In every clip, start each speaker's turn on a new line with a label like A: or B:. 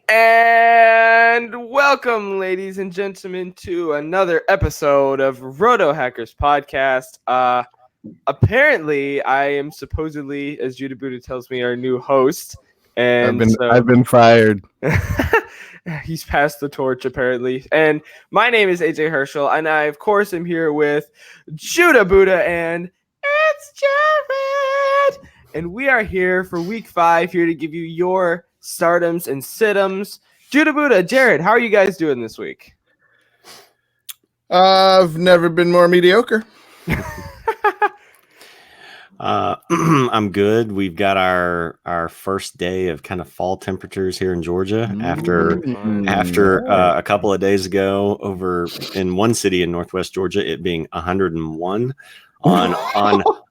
A: And welcome, ladies and gentlemen, to another episode of RotoHackers Podcast. Apparently, I am supposedly, as Judah Buddha tells me, our new host. And
B: I've been fired.
A: He's passed the torch, apparently. And my name is AJ Herschel, and I, of course, am here with Judah Buddha, and it's Jared. And we are here for Week 5, here to give you your startums and situms. Judah Buddha, Jared, how are you guys doing this week?
B: I've never been more mediocre.
C: I'm good. We've got our first day of kind of fall temperatures here in Georgia after a couple of days ago over in one city in Northwest Georgia, it being 101 on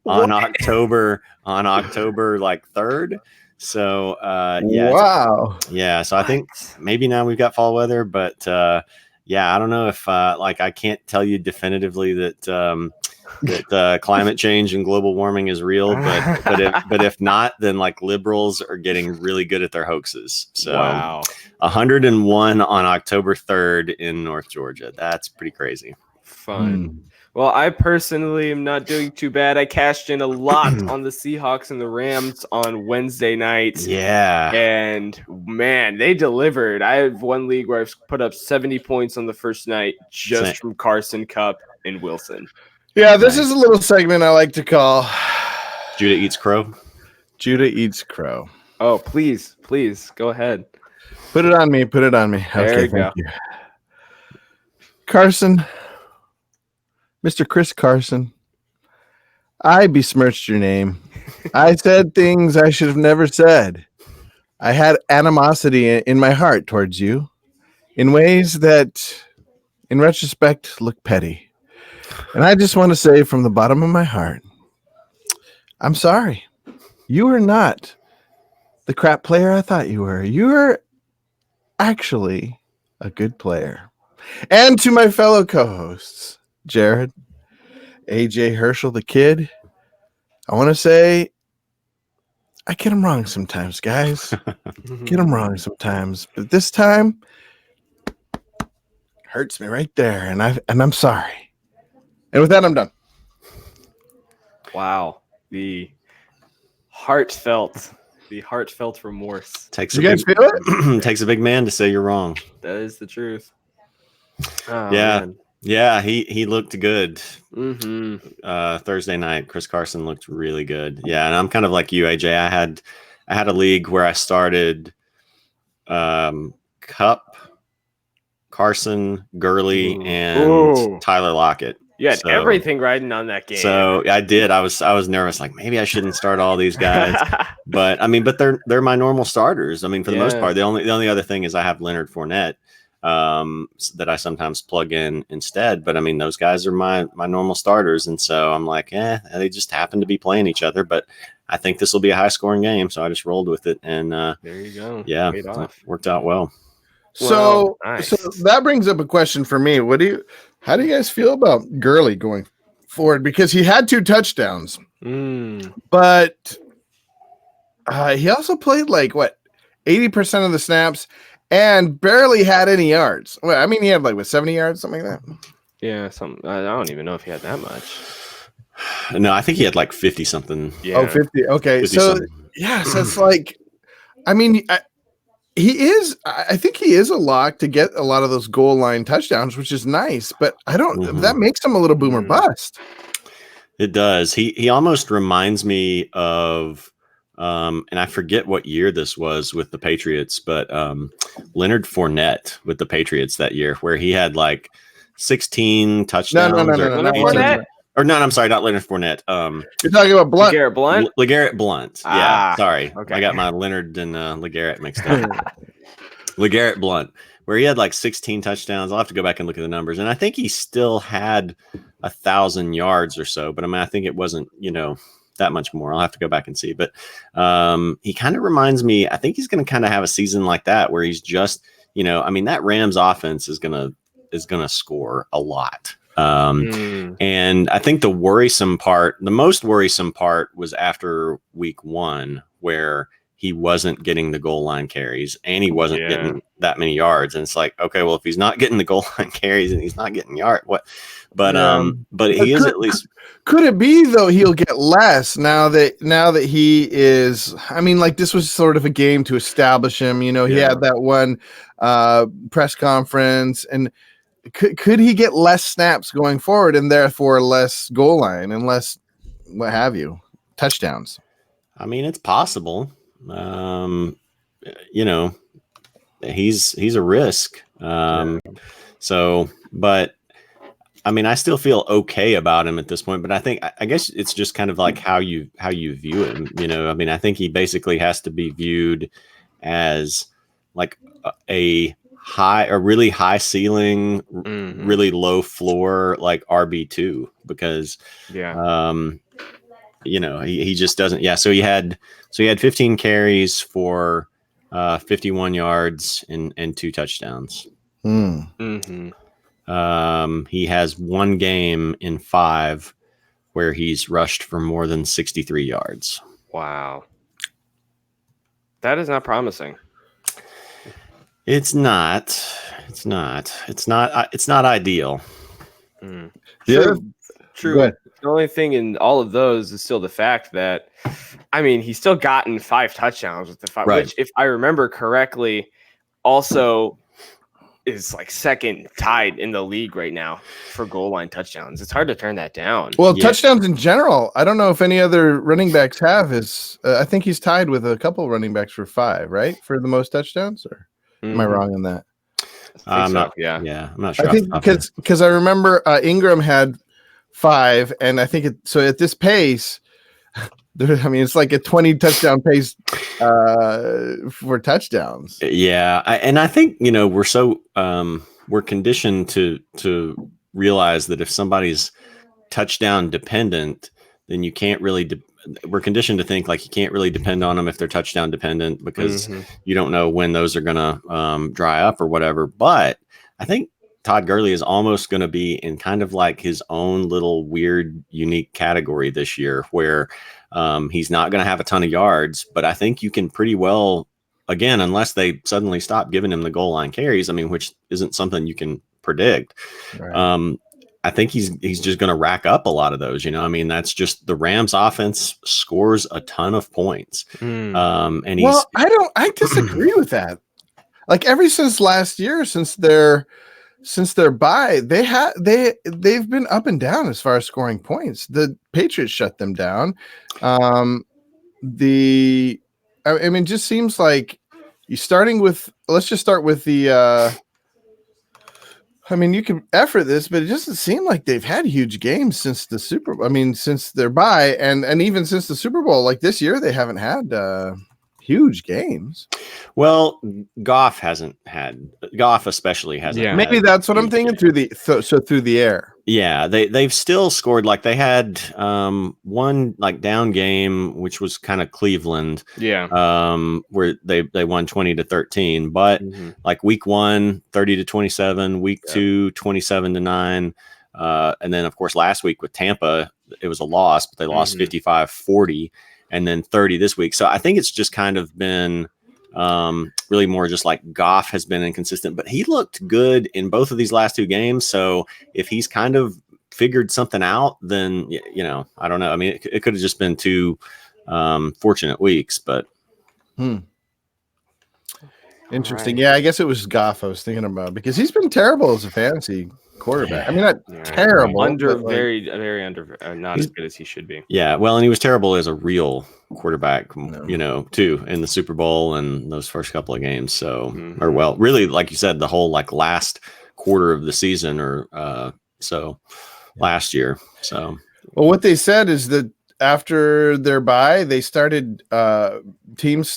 C: October like 3rd. So
B: wow.
C: Yeah. So I think maybe now we've got fall weather, but I don't know if I can't tell you definitively that climate change and global warming is real, but if not, then like liberals are getting really good at their hoaxes. So
A: wow.
C: 101 on October 3rd in North Georgia. That's pretty crazy.
A: Fun. Well, I personally am not doing too bad. I cashed in a lot on the Seahawks and the Rams on Wednesday night.
C: Yeah.
A: And man, they delivered. I have one league where I've put up 70 points on the first night just from Carson, Kupp, and Wilson.
B: Yeah, this is a little segment I like to call
C: Judah Eats Crow.
B: Judah Eats Crow.
A: Oh, please go ahead.
B: Put it on me.
A: There you go.
B: You. Carson, Mr. Chris Carson, I besmirched your name. I said things I should have never said. I had animosity in my heart towards you in ways that, in retrospect, look petty. And I just want to say from the bottom of my heart, I'm sorry. You are not the crap player I thought you were. You are actually a good player. And to my fellow co-hosts, Jared, AJ Herschel, the kid, I want to say I get them wrong sometimes, guys. Get them wrong sometimes. But this time, hurts me right there. And I'm sorry. And with that, I'm done.
A: Wow. The heartfelt remorse.
C: Takes
B: you guys feel it?
C: Takes a big man to say you're wrong.
A: That is the truth.
C: Oh, man. Yeah, he looked good. Thursday night, Chris Carson looked really good. Yeah, and I'm kind of like you, AJ. I had a league where I started Kupp, Carson, Gurley, and Tyler Lockett.
A: You had everything riding on that game.
C: So I did. I was nervous, like maybe I shouldn't start all these guys. but they're my normal starters. I mean, for the most part, the only other thing is I have Leonard Fournette that I sometimes plug in instead. But I mean, those guys are my normal starters, and so I'm like, they just happen to be playing each other. But I think this will be a high scoring game, so I just rolled with it, and there
A: you go.
C: Yeah, worked out well.
B: So,
A: nice.
B: So that brings up a question for me. How do you guys feel about Gurley going forward? Because he had 2 touchdowns, but he also played 80% of the snaps and barely had any yards. Well, I mean, he had 70 yards, something like that.
A: Yeah, I don't even know if he had that much.
C: No, I think he had 50 something.
B: Yeah. Oh, 50. Okay, 50 so it's I mean. I think he is a lock to get a lot of those goal line touchdowns, which is nice, but I don't, that makes him a little boomer bust.
C: It does. He almost reminds me of, and I forget what year this was with the Patriots, but Leonard Fournette with the Patriots that year, where he had 16 touchdowns.
B: No.
C: Or no, I'm sorry, not Leonard Fournette.
B: You're talking about Blunt.
A: LeGarrette Blunt?
C: LeGarrette Blunt. Yeah, sorry. Okay. I got my Leonard and LeGarrette mixed up. LeGarrette Blunt, where he had 16 touchdowns. I'll have to go back and look at the numbers. And I think he still had 1,000 yards or so. But I mean, I think it wasn't, that much more. I'll have to go back and see. But he kind of reminds me, I think he's going to kind of have a season like that where he's just, that Rams offense is going to score a lot. And I think the most worrisome part was after week 1, where he wasn't getting the goal line carries and he wasn't getting that many yards. And it's like, okay, well, if he's not getting the goal line carries and he's not getting yard, what? But he is at least.
B: Could it be though he'll get less now that he is? I mean, like this was sort of a game to establish him. You know, he had that one press conference, and could he get less snaps going forward, and therefore less goal line and less what have you touchdowns?
C: I mean, it's possible. You know, he's a risk. So, but. I mean, I still feel okay about him at this point, but I guess it's just kind of like how you view him. You know, I mean, I think he basically has to be viewed as like a really high ceiling, really low floor, like RB2, because you know, he just doesn't. Yeah, so he had 15 carries for 51 yards and 2 touchdowns. He has one game in 5 where he's rushed for more than 63 yards.
A: Wow. That is not promising.
C: It's not ideal.
A: True. The only thing in all of those is still the fact that, I mean, he's still gotten 5 touchdowns with the 5, which, if I remember correctly, also is like second tied in the league right now for goal line touchdowns. It's hard to turn that down.
B: Well, touchdowns in general, I don't know if any other running backs have I think he's tied with a couple running backs for 5, right? For the most touchdowns, or am I wrong on that?
C: I'm not sure.
B: I think because I remember Ingram had 5, and I think so at this pace, I mean, it's like a 20 touchdown pace for touchdowns.
C: Yeah. I think, you know, we're conditioned to realize that if somebody's touchdown dependent, then you can't really, we're conditioned to think like you can't really depend on them if they're touchdown dependent, because you don't know when those are going to dry up or whatever. But I think Todd Gurley is almost going to be in kind of like his own little weird, unique category this year where he's not going to have a ton of yards, but I think you can pretty well, again, unless they suddenly stop giving him the goal line carries, I mean, which isn't something you can predict. Right. I think he's just going to rack up a lot of those, you know. I mean, that's just the Rams offense scores a ton of points. And
B: I disagree with that. Like ever since last year, since their bye, they've been up and down as far as scoring points. The Patriots shut them down. I mean, it just seems like you starting with. Let's just start with the. I mean, you can effort this, but it doesn't seem like they've had huge games since the Super Bowl. I mean, since their bye, and even since the Super Bowl, like this year, they haven't had huge games.
C: Well, Goff especially hasn't.
B: Yeah, maybe that's what I'm thinking through the air.
C: Yeah, they've still scored. Like they had one like down game, which was kind of Cleveland. Yeah. Where they won 20-13, but like week 1, 30-27, week 2, 27-9, and then of course last week with Tampa, it was a loss, but they lost 55-40, and then 30 this week. So I think it's just kind of been really more just like Goff has been inconsistent, but he looked good in both of these last 2 games. So if he's kind of figured something out, then, you know, I don't know. I mean, it could have just been 2 fortunate weeks, but.
B: Interesting. Right. Yeah, I guess it was Goff I was thinking about, because he's been terrible as a fantasy quarterback. I mean, not terrible.
A: Very under, not as good as he should be.
C: Yeah, well, and he was terrible as a real quarterback, you know, too, in the Super Bowl and those first couple of games. So, or well, really, like you said, the whole like last quarter of the season, or last year. So,
B: well, what they said is that after their bye, they teams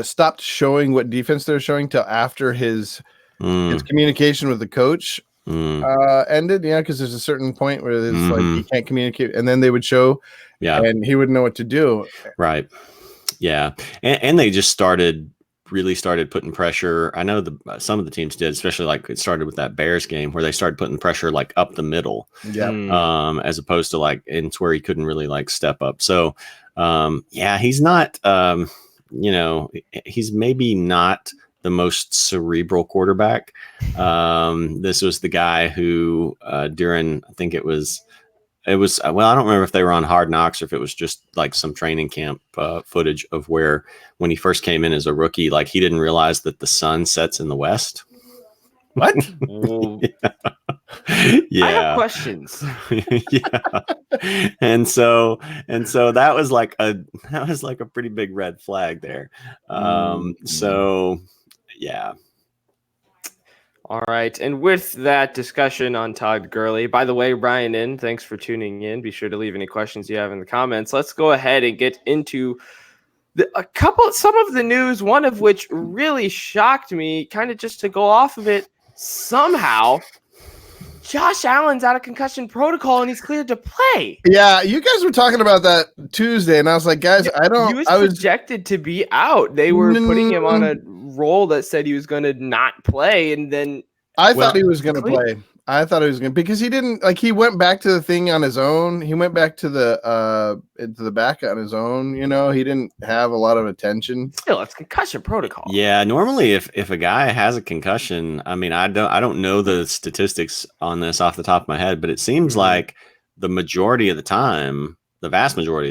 B: stopped showing what defense they're showing till after his communication with the coach ended. Yeah, because there's a certain point where it's like you can't communicate, and then they would show, and he wouldn't know what to do.
C: Right. Yeah, and they just really started putting pressure. I know some of the teams did, especially like it started with that Bears game where they started putting pressure like up the middle, as opposed to like it's where he couldn't really like step up. So, he's not. he's maybe not the most cerebral quarterback. This was the guy who during, I think it was, well, I don't remember if they were on Hard Knocks or if it was just like some training camp footage of where when he first came in as a rookie, like he didn't realize that the sun sets in the west.
B: What?
C: Yeah.
A: I have questions.
C: Yeah. And so that was like a pretty big red flag there. So yeah.
A: All right. And with that discussion on Todd Gurley, by the way, Ryan, thanks for tuning in. Be sure to leave any questions you have in the comments. Let's go ahead and get into some of the news, one of which really shocked me, kind of just to go off of it. Somehow, Josh Allen's out of concussion protocol and he's cleared to play.
B: Yeah, you guys were talking about that Tuesday, and I was like, guys,
A: He was projected to be out. They were putting him on a roll that said he was going to not play, and then
B: I thought he was going to play. I thought he was going to, because he didn't, like, he went back to the thing on his own. He went back to the back on his own. He didn't have a lot of attention.
A: Still, it's concussion protocol.
C: Yeah, normally if a guy has a concussion, I mean, I don't know the statistics on this off the top of my head, but it seems like the vast majority of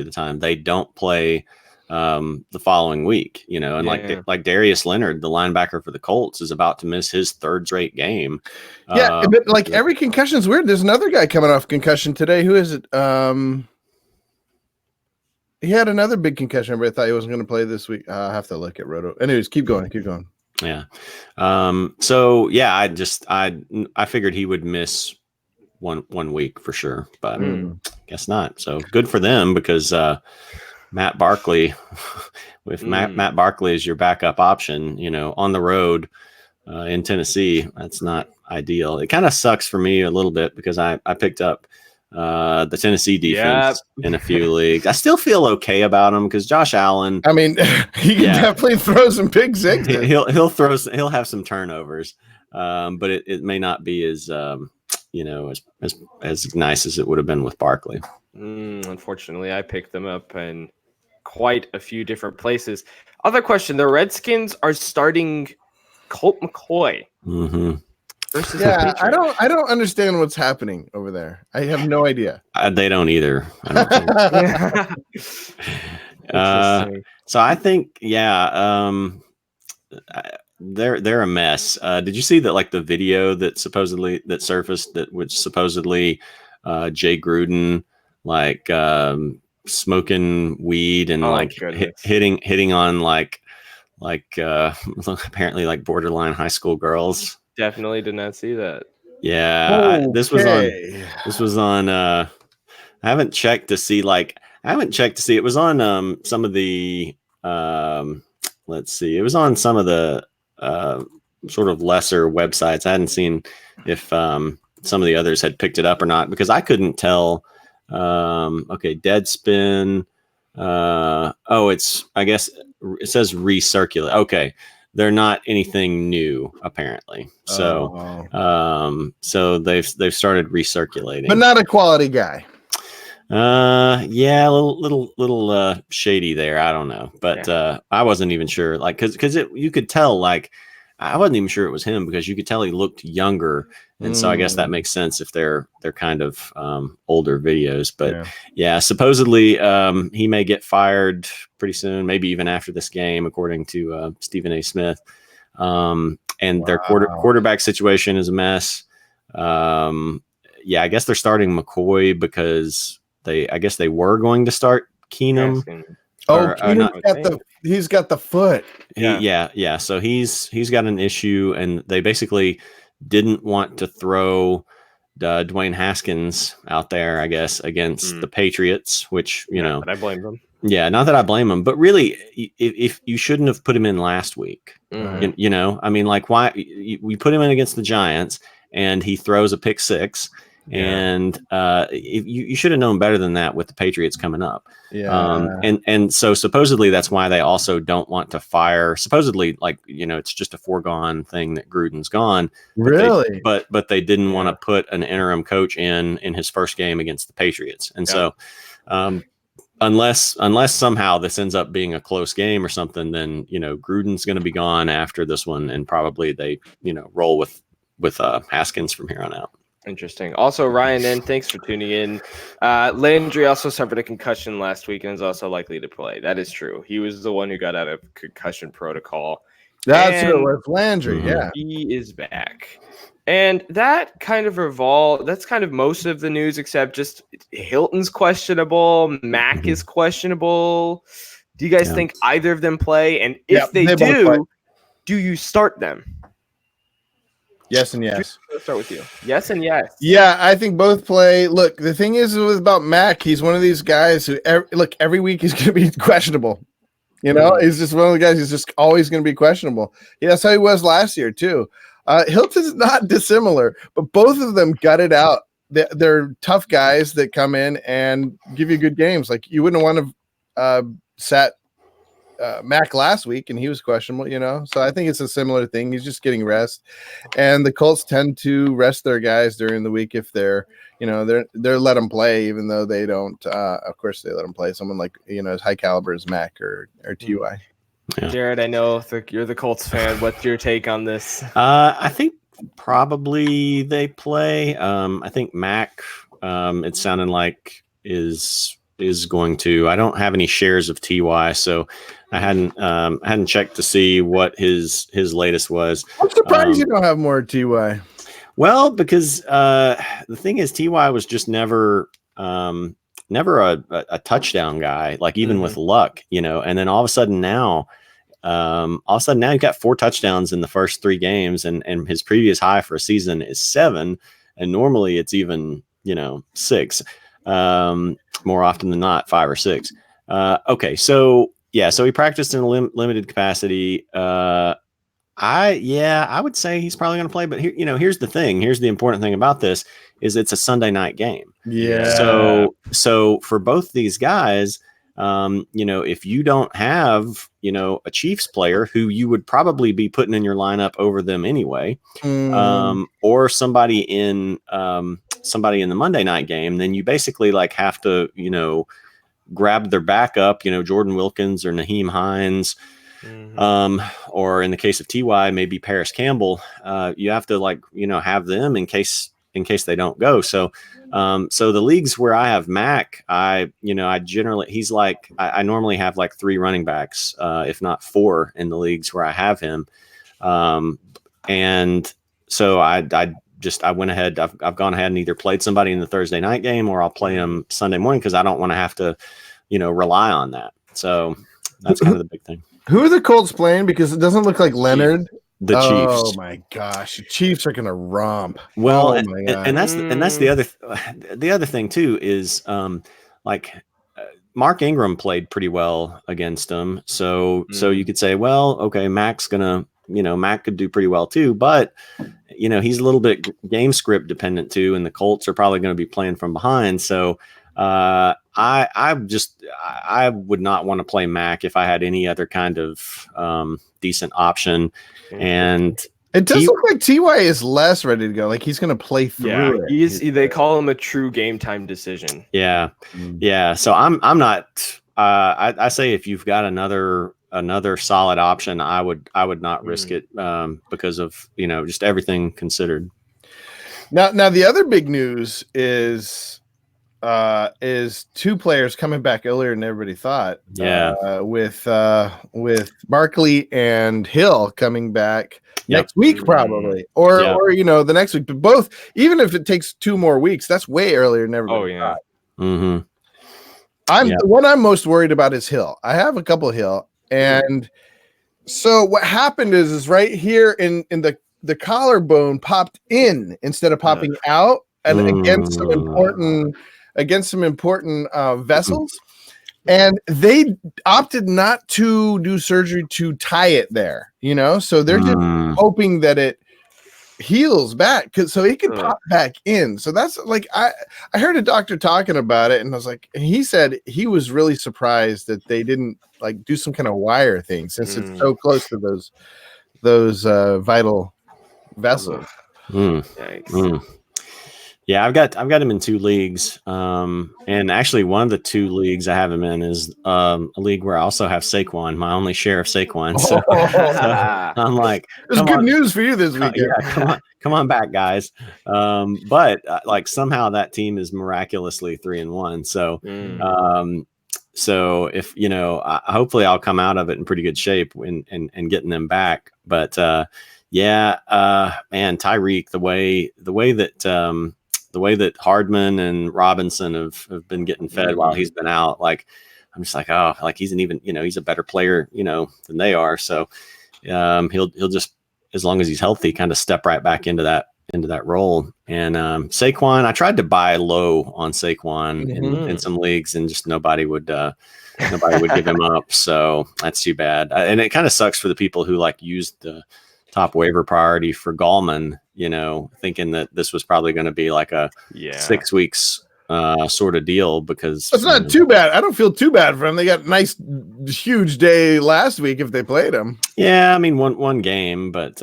C: the time, they don't play the following week, and like Darius Leonard, the linebacker for the Colts, is about to miss his third straight game.
B: Yeah, but like every concussion is weird. There's another guy coming off concussion today. Who is it? He had another big concussion, but I thought he wasn't going to play this week. I'll have to look at Roto. Anyways, keep going.
C: Yeah. So yeah, I figured he would miss one week for sure, but guess not. So good for them, because Matt Barkley, Matt Barkley is your backup option, on the road in Tennessee. That's not ideal. It kind of sucks for me a little bit because I picked up the Tennessee defense in a few leagues. I still feel okay about him because Josh Allen. I mean,
B: he can definitely throw some big zigs.
C: He'll have some turnovers, but it may not be as as nice as it would have been with Barkley.
A: Unfortunately, I picked them up in quite a few different places. Other question: the Redskins are starting Colt McCoy. Versus
B: I don't understand what's happening over there. I have no idea.
C: They don't either. I don't think. So I think, they're a mess. Did you see that, like, the video that surfaced which supposedly Jay Gruden, like, smoking weed and hitting on like apparently like borderline high school girls?
A: Definitely did not see that.
C: Yeah, this was on. I haven't checked to see. It was on some of the. Let's see. It was on some of the sort of lesser websites. I hadn't seen if some of the others had picked it up or not, because I couldn't tell. Okay, Deadspin. I guess it says recirculate. Okay. They're not anything new, apparently. So, so they've started recirculating,
B: but not a quality guy.
C: Yeah, a little shady there. I don't know, but I wasn't even sure, like, because you could tell, like, I wasn't even sure it was him because you could tell he looked younger, and so I guess that makes sense if they're kind of older videos. But supposedly he may get fired pretty soon, maybe even after this game, according to Stephen A. Smith. And their quarterback situation is a mess. I guess they're starting McCoy because I guess they were going to start Keenum.
B: He's got the foot.
C: Yeah. So he's got an issue, and they basically didn't want to throw Dwayne Haskins out there, I guess, against the Patriots, which,
A: but I blame them.
C: Yeah, not that I blame him, but really, if you shouldn't have put him in last week. I mean, like, why we put him in against the Giants and he throws a pick six. And you should have known better than that with the Patriots coming up. And so supposedly that's why they also don't want to fire. Supposedly, like, it's just a foregone thing that Gruden's gone.
B: Really?
C: But they didn't want to put an interim coach in his first game against the Patriots. And so unless somehow this ends up being a close game or something, then Gruden's going to be gone after this one, and probably they roll with Haskins from here on out.
A: Interesting. Also, Ryan N, thanks for tuning in. Landry also suffered a concussion last week and is also likely to play. That is true. He was the one who got out of concussion protocol.
B: That's who it was, Landry. Mm-hmm. Yeah,
A: he is back, and that kind of that's kind of most of the news, except just Hilton's questionable. Mac is questionable. Do you guys think either of them play? And if they do you start them?
B: Yes and yes.
A: Let's start with you. Yes and yes.
B: Yeah, I think both play. Look, the thing is about Mac, he's one of these guys who, every week he's going to be questionable. He's just one of the guys who's just always going to be questionable. Yeah, that's how he was last year, too. Hilton's not dissimilar, but both of them gutted out. They're tough guys that come in and give you good games. Like, you wouldn't want to sat Mac last week, and he was questionable, So I think it's a similar thing. He's just getting rest, and the Colts tend to rest their guys during the week if they're let them play, even though they don't. Of course, they let them play someone like as high caliber as Mac or Ty.
A: Yeah. Jared, I know you're the Colts fan. What's your take on this?
C: I think probably they play. I think Mac. It's sounding like is going to. I don't have any shares of Ty, so I hadn't checked to see what his latest was.
B: I'm surprised you don't have more Ty.
C: Well, because the thing is, Ty was just never a touchdown guy, like even with luck, and then all of a sudden now he's got 4 touchdowns in the first 3 games, and his previous high for a season is 7, and normally it's even 6. More often than not, 5 or 6. Okay, so he practiced in a limited capacity. I would say he's probably going to play, but here's the thing. Here's the important thing about this is it's a Sunday night game.
B: Yeah.
C: So for both these guys, if you don't have, a Chiefs player who you would probably be putting in your lineup over them anyway, or somebody in the Monday night game, then you basically have to, grab their backup, Jordan Wilkins or Naheem Hines, or in the case of Ty, maybe Paris Campbell. You have to have them in case they don't go. So the leagues where I have Mac, I generally I normally have 3 running backs, if not 4 in the leagues where I have him. And so I went ahead. I've gone ahead and either played somebody in the Thursday night game, or I'll play him Sunday morning because I don't want to have to, rely on that. So that's kind of the big thing.
B: Who are the Colts playing? Because it doesn't look like Leonard.
C: The Chiefs.
B: Oh my gosh, the Chiefs are going to romp.
C: Well, and that's the other thing too is Mark Ingram played pretty well against them. So you could say, well, okay, Mac's gonna, Mac could do pretty well too, but he's a little bit game script dependent too, and the Colts are probably going to be playing from behind. So I would not want to play Mac if I had any other kind of decent option. And
B: it does look like Ty is less ready to go. Like he's going to play through it.
A: They call him a true game time decision.
C: Yeah. Yeah. So I'm not, I say if you've got another solid option, I would not risk it because of, just everything considered.
B: Now the other big news is 2 players coming back earlier than everybody thought.
C: Yeah.
B: With Barkley and Hill coming back next week, probably, or the next week. But both, even if it takes 2 more weeks, that's way earlier than everybody thought.
C: Mm-hmm.
B: The one I'm most worried about is Hill. I have a couple of Hill, and so what happened is right here in the collarbone popped in instead of popping out, and against some important vessels, and they opted not to do surgery to tie it there, so they're just hoping that it heals back so he could pop back in. So that's I heard a doctor talking about it, and I was and he said he was really surprised that they didn't do some kind of wire thing since it's so close to those vital vessels.
C: Yeah, I've got him in 2 leagues. And actually one of the 2 leagues I have him in is a league where I also have Saquon, my only share of Saquon. So, so I'm like,
B: there's good news for you this weekend.
C: Yeah, come on back, guys. But like somehow that team is miraculously 3-1. So so if hopefully I'll come out of it in pretty good shape and getting them back. But man, Tyreek, the way that Hardman and Robinson have been getting fed while he's been out, like I'm just like, oh, like he's he's a better player, than they are. So he'll just, as long as he's healthy, kind of step right back into that role. And Saquon, I tried to buy low on Saquon in some leagues, and just nobody would give him up. So that's too bad. And it kind of sucks for the people who like used the top waiver priority for Gallman, thinking that this was probably going to be like a 6 weeks sort of deal, because
B: it's not too bad. I don't feel too bad for him. They got a nice, huge day last week if they played him.
C: Yeah, I mean one game, but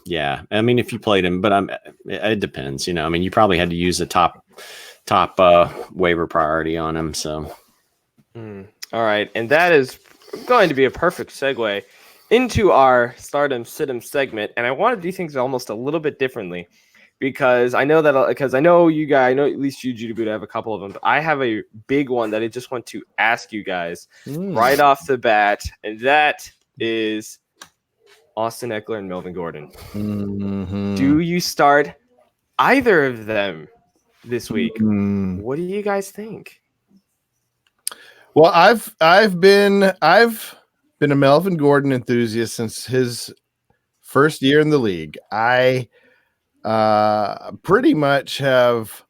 C: yeah, I mean if you played him, but it depends. I mean you probably had to use the top waiver priority on him. So,
A: all right, and that is going to be a perfect segue into our Stardom Sit-em segment, and I want to do things almost a little bit differently, because I know you guys, I know at least you, Judah Buddha, have a couple of them, but I have a big one that I just want to ask you guys right off the bat, and that is Austin Ekeler and Melvin Gordon. Do you start either of them this week? What do you guys think?
B: Well, I've been a Melvin Gordon enthusiast since his first year in the league. I pretty much have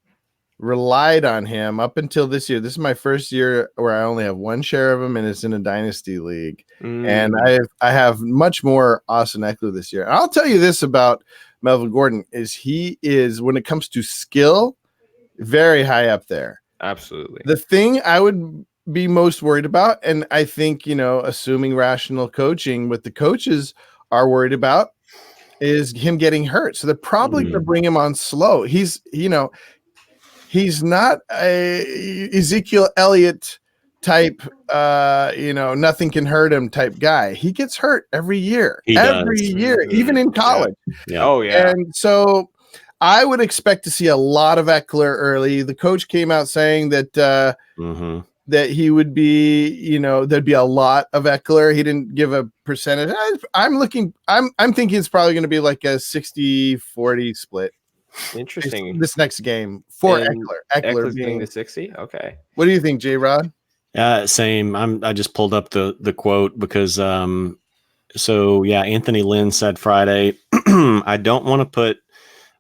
B: relied on him up until this year. This is my first year where I only have 1 share of him, and it's in a dynasty league. And I have much more Austin Ekeler this year. And I'll tell you this about Melvin Gordon is he is, when it comes to skill, very high up there.
A: Absolutely.
B: The thing I would be most worried about, and I think, assuming rational coaching, what the coaches are worried about is him getting hurt. So they're probably going to bring him on slow. He's not a Ezekiel Elliott type, nothing can hurt him type guy. He gets hurt every year, even in college.
C: Yeah.
A: Oh yeah.
B: And so I would expect to see a lot of Ekeler early. The coach came out saying that, that he would be, there'd be a lot of Ekeler. He didn't give a percentage. I'm thinking it's probably going to be like a 60-40 split.
A: Interesting.
B: This next game for Ekeler.
A: Ekeler being the 60. Okay.
B: What do you think, J-Rod?
C: Same. I just pulled up the quote because Anthony Lynn said Friday, I don't want to put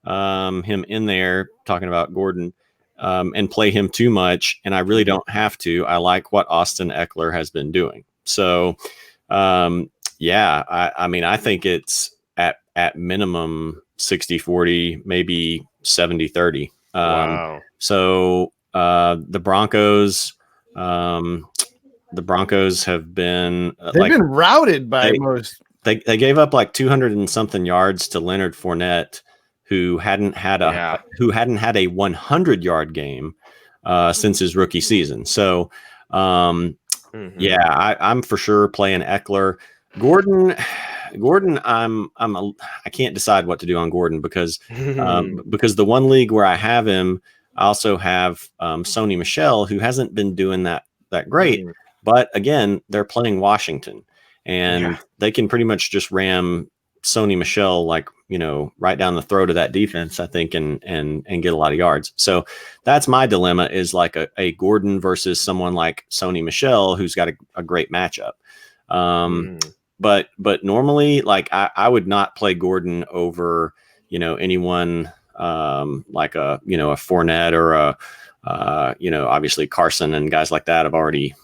C: him in there, talking about Gordon, and play him too much, and I really don't have to. I like what Austin Ekeler has been doing. So, I mean, I think it's at minimum 60-40, maybe 70-30.
A: Wow.
C: So the Broncos have been
B: they've been routed by most.
C: They gave up like 200 and something yards to Leonard Fournette, who hadn't had a 100-yard game since his rookie season. So, I'm for sure playing Ekeler. Gordon, I can't decide what to do on Gordon because the one league where I have him, I also have Sony Michel, who hasn't been doing that great. But again, they're playing Washington, and they can pretty much just ram Sony Michel right down the throat of that defense, I think, and get a lot of yards. So that's my dilemma, is like a Gordon versus someone like Sony Michel, who's got a great matchup. But normally, like I would not play Gordon over, anyone like a Fournette or obviously Carson and guys like that have already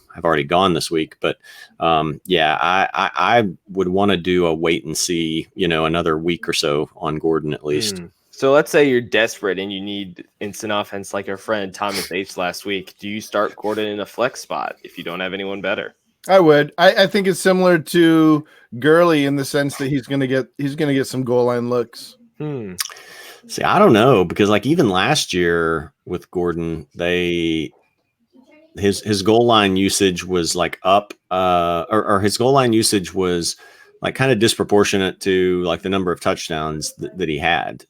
C: gone this week. But I would want to do a wait and see, another week or so on Gordon at least.
A: So let's say you're desperate and you need instant offense like our friend Thomas H last week. Do you start Gordon in a flex spot if you don't have anyone better?
B: I would. I think it's similar to Gurley in the sense that he's gonna get some goal line looks.
C: See, I don't know, because like even last year with Gordon, his goal line usage was like up, or his goal line usage was like kind of disproportionate to like the number of touchdowns that he had.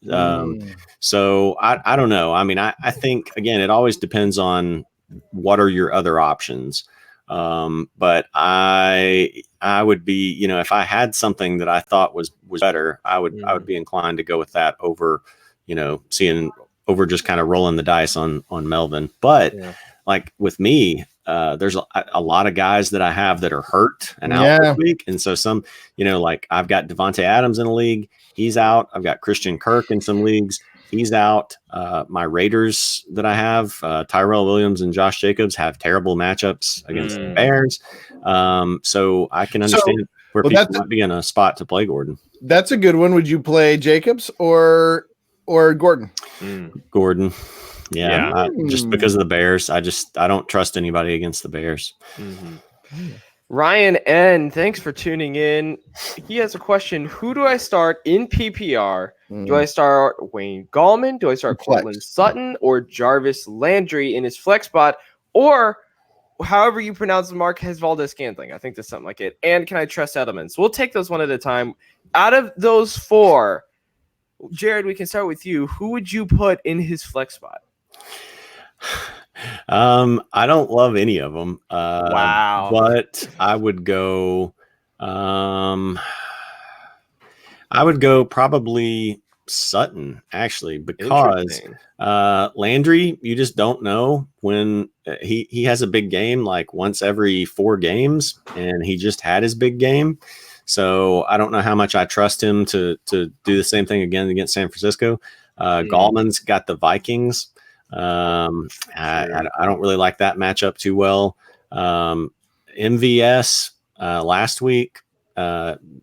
C: So I don't know. I mean, I think again, it always depends on what are your other options. But I would be, you know, if I had something that I thought was better, I would be inclined to go with that over, you know, over just kind of rolling the dice on Melvin. But like with me, there's a lot of guys that I have that are hurt and out this week. And so some, you know, like I've got Devontae Adams in a league. He's out. I've got Christian Kirk in some leagues. He's out. My Raiders that I have, Tyrell Williams and Josh Jacobs, have terrible matchups against the Bears. So I can understand where people might be in a spot to play Gordon.
B: That's a good one. Would you play Jacobs or Gordon?
C: Gordon. Yeah. Just because of the Bears. I don't trust anybody against the Bears.
A: Ryan N., thanks for tuning in. He has a question. Who do I start in PPR? Do I start Wayne Gallman? Do I start Cortland Sutton or Jarvis Landry in his flex spot? Or however you pronounce Marquez Valdez-Scantling. I think that's something like it. And can I trust Edelman? We'll take those one at a time. Out of those four, Jared, we can start with you. Who would you put in his flex spot?
C: I don't love any of them.
A: Wow.
C: But I would go probably Sutton, actually, because Landry, you just don't know when he has a big game like once every 4 games, and he just had his big game. So I don't know how much I trust him to do the same thing again against San Francisco. Gallman's got the Vikings. I don't really like that matchup too well. MVS last week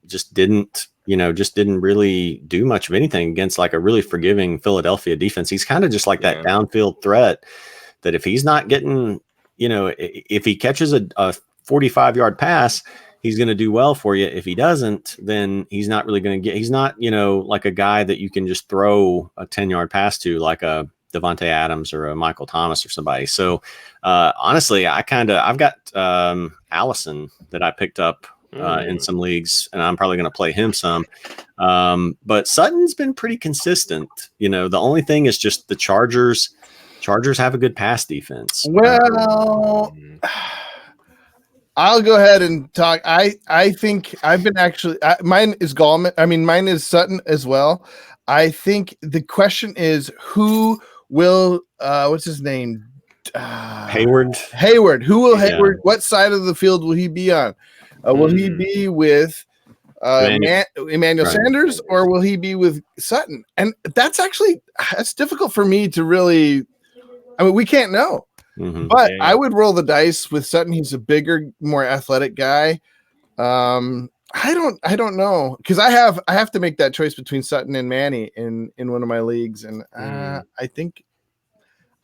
C: just didn't really do much of anything against like a really forgiving Philadelphia defense. He's kind of just like that downfield threat that if he's not getting, you know, if he catches a 45-yard pass, he's going to do well for you. If he doesn't, then he's not really going to get, he's not, you know, like a guy that you can just throw a 10-yard pass to, like a Devontae Adams or a Michael Thomas or somebody. So honestly, I've got Allison that I picked up in some leagues, and I'm probably going to play him some. But Sutton's been pretty consistent. You know, the only thing is just the Chargers have a good pass defense.
B: Well, I'll go ahead and talk. I think I've been mine is Gallman. I mean, mine is Sutton as well. I think the question is who will what's his name?
C: Hayward.
B: Who will Hayward? What side of the field will he be on? Will he be with Emmanuel Sanders, or will he be with Sutton? And that's difficult for me to really. I mean, we can't know. But I would roll the dice with Sutton. He's a bigger, more athletic guy. I don't know, because I have to make that choice between Sutton and Manny in one of my leagues, and I think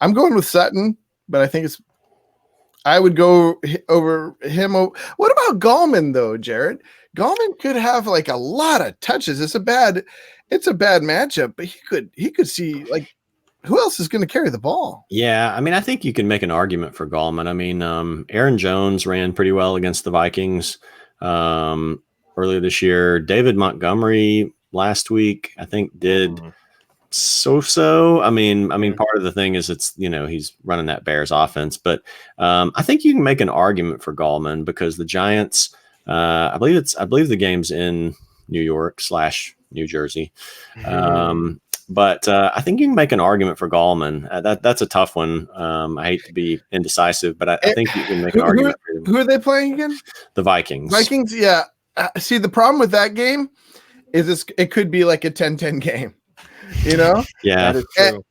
B: I'm going with Sutton, but I think I would go over him. What about Gallman though, Jared? Gallman could have like a lot of touches. It's a bad matchup, but he could see like. Who else is going to carry the ball?
C: Yeah, I mean, I think you can make an argument for Gallman. I mean, Aaron Jones ran pretty well against the Vikings earlier this year. David Montgomery last week, I think, did so. I mean, part of the thing is he's running that Bears offense, but I think you can make an argument for Gallman because the Giants. I believe the game's in New York / New Jersey. But I think you can make an argument for Gallman. That's a tough one. I hate to be indecisive, but I think you can make an argument for him.
B: Who are they playing again?
C: The Vikings.
B: Vikings, yeah. See, the problem with that game is it could be like a 10-10 game, you know?
C: Yeah.
A: That is true.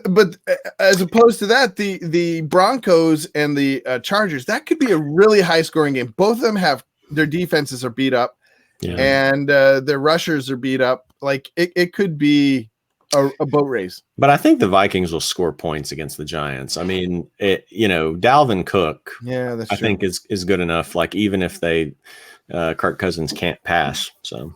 B: But as opposed to that, the Broncos and the Chargers, that could be a really high-scoring game. Both of them their defenses are beat up, and their rushers are beat up. Like, it could be a boat race.
C: But I think the Vikings will score points against the Giants. I mean, Dalvin Cook, I think is good enough. Like even if Kirk Cousins can't pass. So,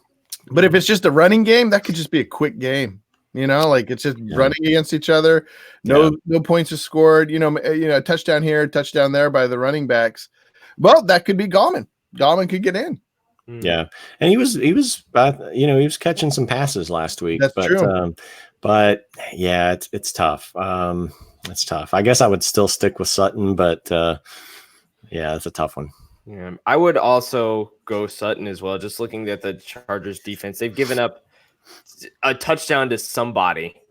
B: but if it's just a running game, that could just be a quick game. Like it's just running against each other. No points are scored. A touchdown here, touchdown there by the running backs. Well, that could be Gallman. Gallman could get in.
C: Yeah, and he was catching some passes last week.
B: That's true.
C: But yeah, it's tough. It's tough. I guess I would still stick with Sutton, but yeah, it's a tough one.
A: Yeah, I would also go Sutton as well. Just looking at the Chargers defense, they've given up a touchdown to somebody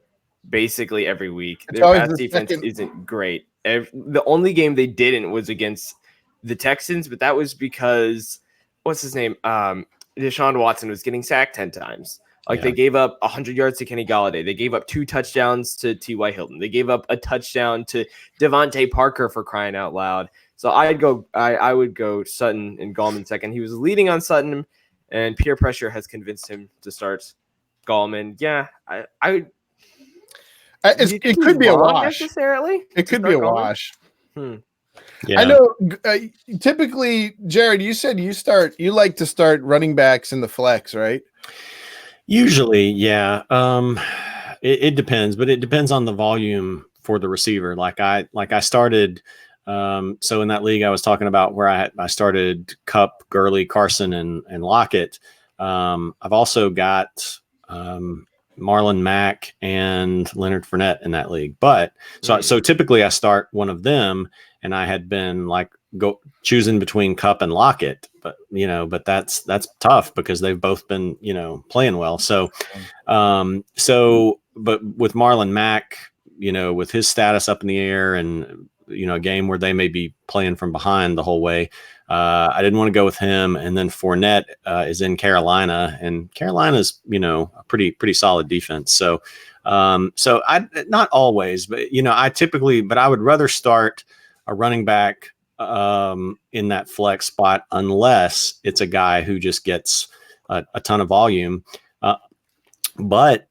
A: basically every week. Their pass defense isn't great. The only game they didn't was against the Texans, but that was because what's his name? Deshaun Watson was getting sacked 10 times. They gave up 100 yards to Kenny Galladay. They gave up 2 touchdowns to T.Y. Hilton. They gave up a touchdown to Devontae Parker, for crying out loud. So I would go Sutton and Gallman second. He was leading on Sutton, and peer pressure has convinced him to start Gallman. Yeah,
B: it could be a wash.
A: Necessarily,
B: it could be a wash.
C: Yeah.
B: I know. Typically, Jared, you said you like to start running backs in the flex, right?
C: Usually, yeah. It depends, but it depends on the volume for the receiver. Like I started. So in that league I was talking about where I started Kupp, Gurley, Carson, and Lockett. I've also got Marlon Mack and Leonard Fournette in that league. But so typically I start one of them, and I had been choosing between Kupp and Lockett, but that's tough because they've both been, playing well. So, but with Marlon Mack, with his status up in the air and, a game where they may be playing from behind the whole way, I didn't want to go with him. And then Fournette is in Carolina, and Carolina's, a pretty solid defense. So I not always, but I would rather start a running back in that flex spot unless it's a guy who just gets a ton of volume. But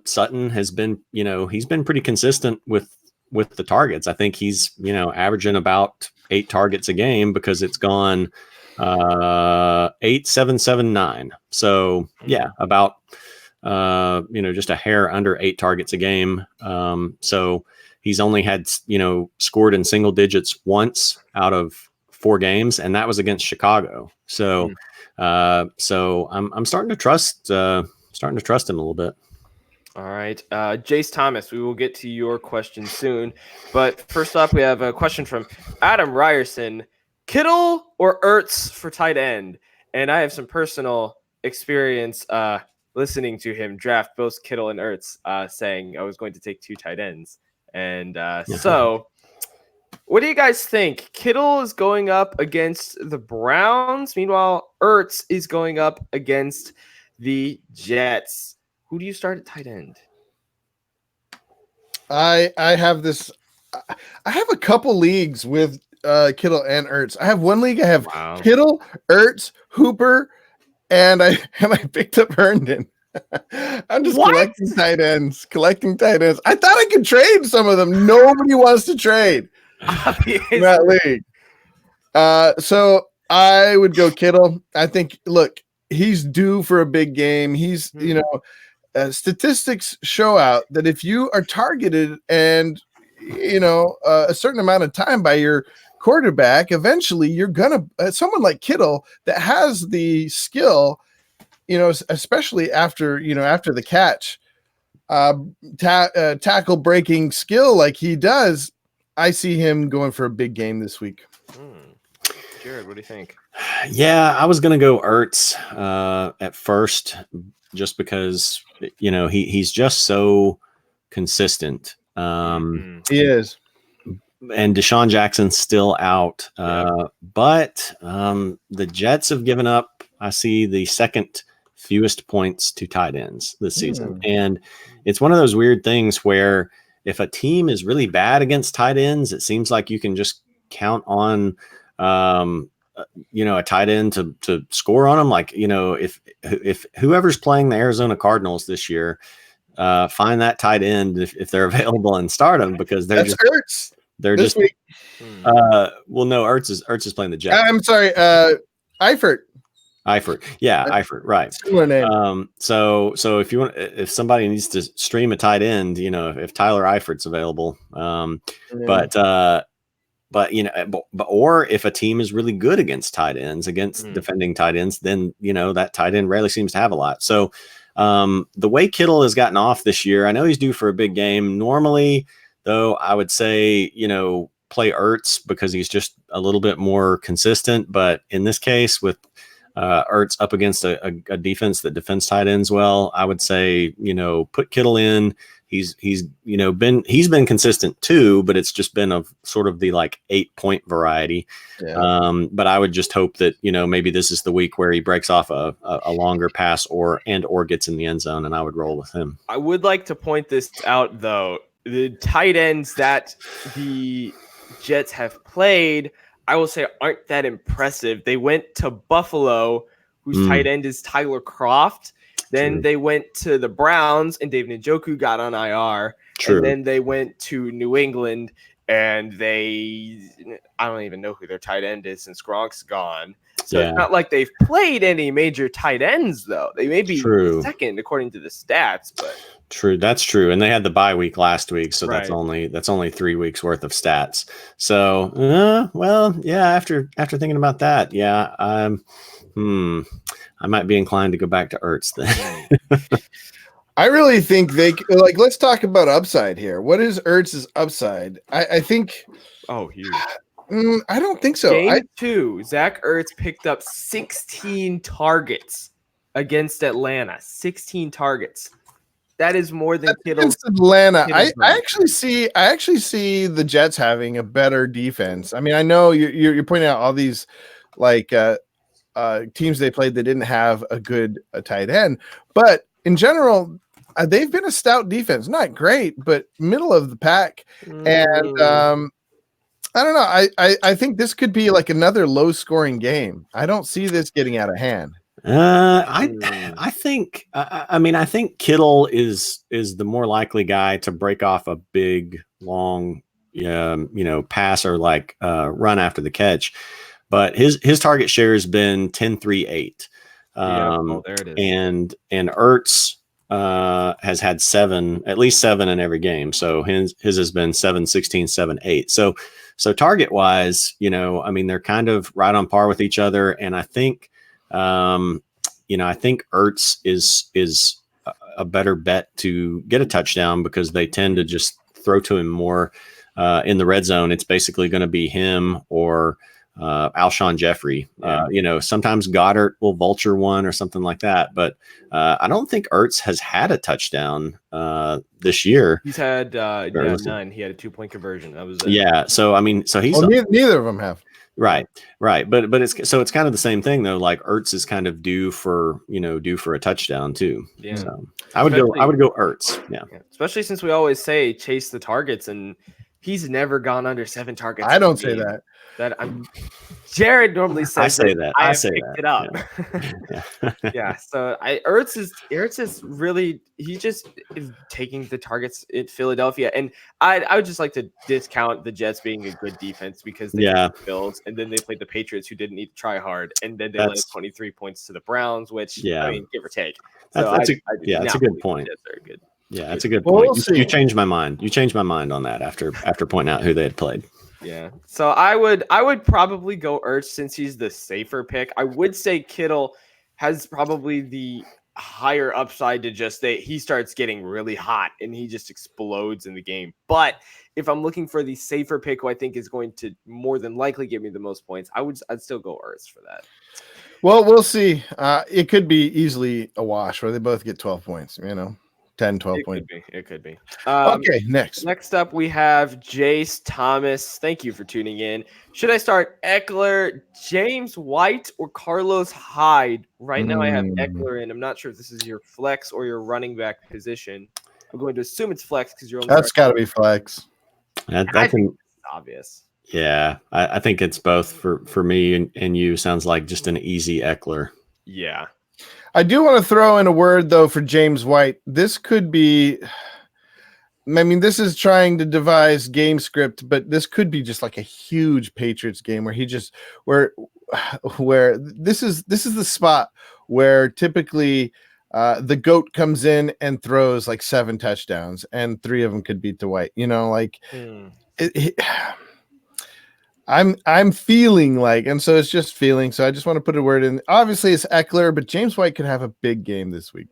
C: Sutton has been, he's been pretty consistent with the targets. I think he's, averaging about 8 targets a game because it's gone 8, 7, 7, 9. So yeah, about, just a hair under 8 targets a game. So he's only had, scored in single digits once out of 4 games, and that was against Chicago. So, so I'm starting to trust him a little bit.
A: All right. Jace Thomas, we will get to your question soon. But first up, we have a question from Adam Ryerson. Kittle or Ertz for tight end? And I have some personal experience listening to him draft both Kittle and Ertz, saying I was going to take 2 tight ends. And so what do you guys think? Kittle is going up against the Browns. Meanwhile, Ertz is going up against the Jets. Who do you start at tight end?
B: I have this. I have a couple leagues with Kittle and Ertz. I have one league. I have Kittle, Ertz, Hooper, and I picked up Herndon. I'm just collecting tight ends. I thought I could trade some of them. Nobody wants to trade in that league. So I would go Kittle. I think. Look, he's due for a big game. He's statistics show out that if you are targeted and a certain amount of time by your quarterback, eventually you're gonna someone like Kittle that has the skill, especially after the catch, tackle breaking skill like he does. I see him going for a big game this week.
A: Jared, what do you think?
C: Yeah, I was gonna go Ertz at first, just because he's just so consistent.
B: He is,
C: and Deshaun Jackson's still out. But the Jets have given up, I see, the second fewest points to tight ends this season, and it's one of those weird things where if a team is really bad against tight ends, it seems like you can just count on a tight end to score on them. Like, if whoever's playing the Arizona Cardinals this year, find that tight end if they're available and start them, because
B: Ertz.
C: They're
B: this
C: just
B: week.
C: Well, no, Ertz is playing the Jets.
B: I'm sorry, Eifert.
C: Eifert. Yeah, Eifert. Right.
B: Similar name.
C: So if somebody needs to stream a tight end, if Tyler Eifert's available, but or if a team is really good against tight ends, against defending tight ends, then that tight end rarely seems to have a lot. So the way Kittle has gotten off this year, I know he's due for a big game. Normally, though, I would say play Ertz because he's just a little bit more consistent. But in this case, with Ertz up against a defense that defends tight ends well, I would say put Kittle in. He's been consistent too, but it's just been of sort of the 8-point variety. Yeah. But I would just hope that maybe this is the week where he breaks off a longer pass or gets in the end zone, and I would roll with him.
A: I would like to point this out though: the tight ends that the Jets have played, I will say, aren't that impressive. They went to Buffalo, whose tight end is Tyler Kroft. Then they went to the Browns, and David Njoku got on IR. True. And then they went to New England, and I don't even know who their tight end is since Gronk's gone. So It's not like they've played any major tight ends, though. They may be second according to the stats, but
C: true. That's true. And they had the bye week last week, so that's only 3 weeks worth of stats. So, after thinking about that, I might be inclined to go back to Ertz then.
B: I really think let's talk about upside here. What is Ertz's upside? I think.
A: Oh, huge.
B: I don't think so.
A: Game 2, Zach Ertz picked up 16 targets against Atlanta. 16 targets. That is more than Kittle.
B: Against Atlanta. I actually see the Jets having a better defense. I mean, I know you're pointing out all these teams they played that didn't have a good tight end, but in general, they've been a stout defense. Not great, but middle of the pack. And I don't know. I think this could be another low scoring game. I don't see this getting out of hand.
C: I think Kittle is the more likely guy to break off a big long pass or run after the catch. But his target share has been 10-3-8.
A: There it is.
C: And Ertz has had at least seven in every game. So his has been 7-16, 7-8. So target wise, they're kind of right on par with each other. And I think Ertz is a better bet to get a touchdown because they tend to just throw to him more in the red zone. It's basically going to be him or Alshon Jeffrey. Sometimes Goddard will vulture one or something like that, but I don't think Ertz has had a touchdown this year.
A: He's had none. He had a 2-point conversion. That was
C: so he's
B: neither of them have.
C: Right. But it's kind of the same thing though. Ertz is kind of due for a touchdown too. Yeah. So I would go Ertz. Yeah.
A: Especially since we always say chase the targets, and he's never gone under 7 targets.
B: I don't say that.
A: Jared normally says
C: I say that. I say
A: picked
C: that.
A: it up. Yeah. So Ertz is really, he just is taking the targets in Philadelphia, and I would just like to discount the Jets being a good defense because they played the Bills, and then they played the Patriots, who didn't need to try hard, and then they led 23 points to the Browns, which give or take. So
C: that's a good point.
A: Very good.
C: Yeah, that's a good point. You changed my mind. You changed my mind on that after pointing out who they had played.
A: Yeah. So I would probably go Ertz since he's the safer pick. I would say Kittle has probably the higher upside to just he starts getting really hot and he just explodes in the game. But if I'm looking for the safer pick who I think is going to more than likely give me the most points, I'd still go Ertz for that.
B: Well, we'll see. It could be easily a wash where they both get 12 points, 10, 12 points.
A: It could be.
B: Okay, next.
A: Next up, we have Jace Thomas. Thank you for tuning in. Should I start Ekeler, James White, or Carlos Hyde? Right now, I have Ekeler in. I'm not sure if this is your flex or your running back position. I'm going to assume it's flex because you're only.
B: That's got to be flex.
C: I think
A: it's obvious.
C: Yeah, I think it's both for me and you. Sounds like just an easy Ekeler.
A: Yeah.
B: I do want to throw in a word, though, for James White. This could be this is trying to devise game script, but this could be just a huge Patriots game where where this is the spot where typically the GOAT comes in and throws like 7 touchdowns, and 3 of them could be to White. I'm feeling like, and so it's just feeling. So I just want to put a word in. Obviously, it's Ekeler, but James White could have a big game this week.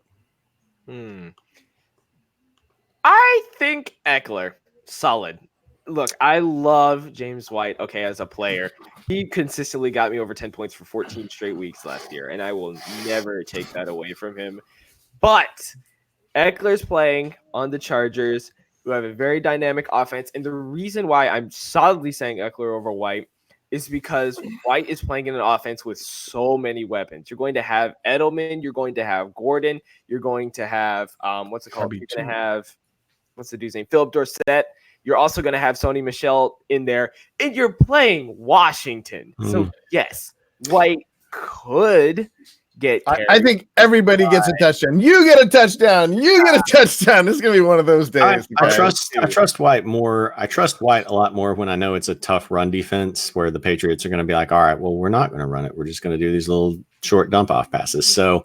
A: I think Ekeler, solid. Look, I love James White, okay, as a player. He consistently got me over 10 points for 14 straight weeks last year, and I will never take that away from him. But Ekeler's playing on the Chargers, who have a very dynamic offense. And the reason why I'm solidly saying Ekeler over White is because White is playing in an offense with so many weapons. You're going to have Edelman. You're going to have Gordon. You're going to have, what's it called? You're going to have, what's the dude's name? Philip Dorsett. You're also going to have Sony Michel in there. And you're playing Washington. So, yes, White could get
B: I think everybody gets a touchdown. You get a touchdown. You get a touchdown. This is going to be one of those days.
C: I trust White more. I trust White a lot more when I know it's a tough run defense where the Patriots are going to be like, all right, well, we're not going to run it. We're just going to do these little short dump off passes. So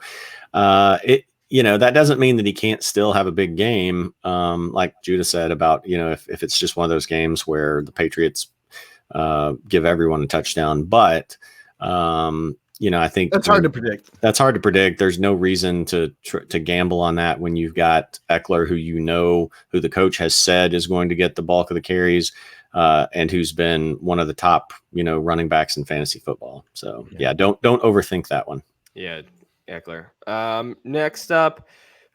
C: that doesn't mean that he can't still have a big game. Like Judah said about, if it's just one of those games where the Patriots give everyone a touchdown, but I think
B: that's hard to predict.
C: That's hard to predict. There's no reason to gamble on that when you've got Ekeler, who the coach has said is going to get the bulk of the carries, and who's been one of the top, running backs in fantasy football. So don't overthink that one.
A: Yeah, Ekeler. Next up,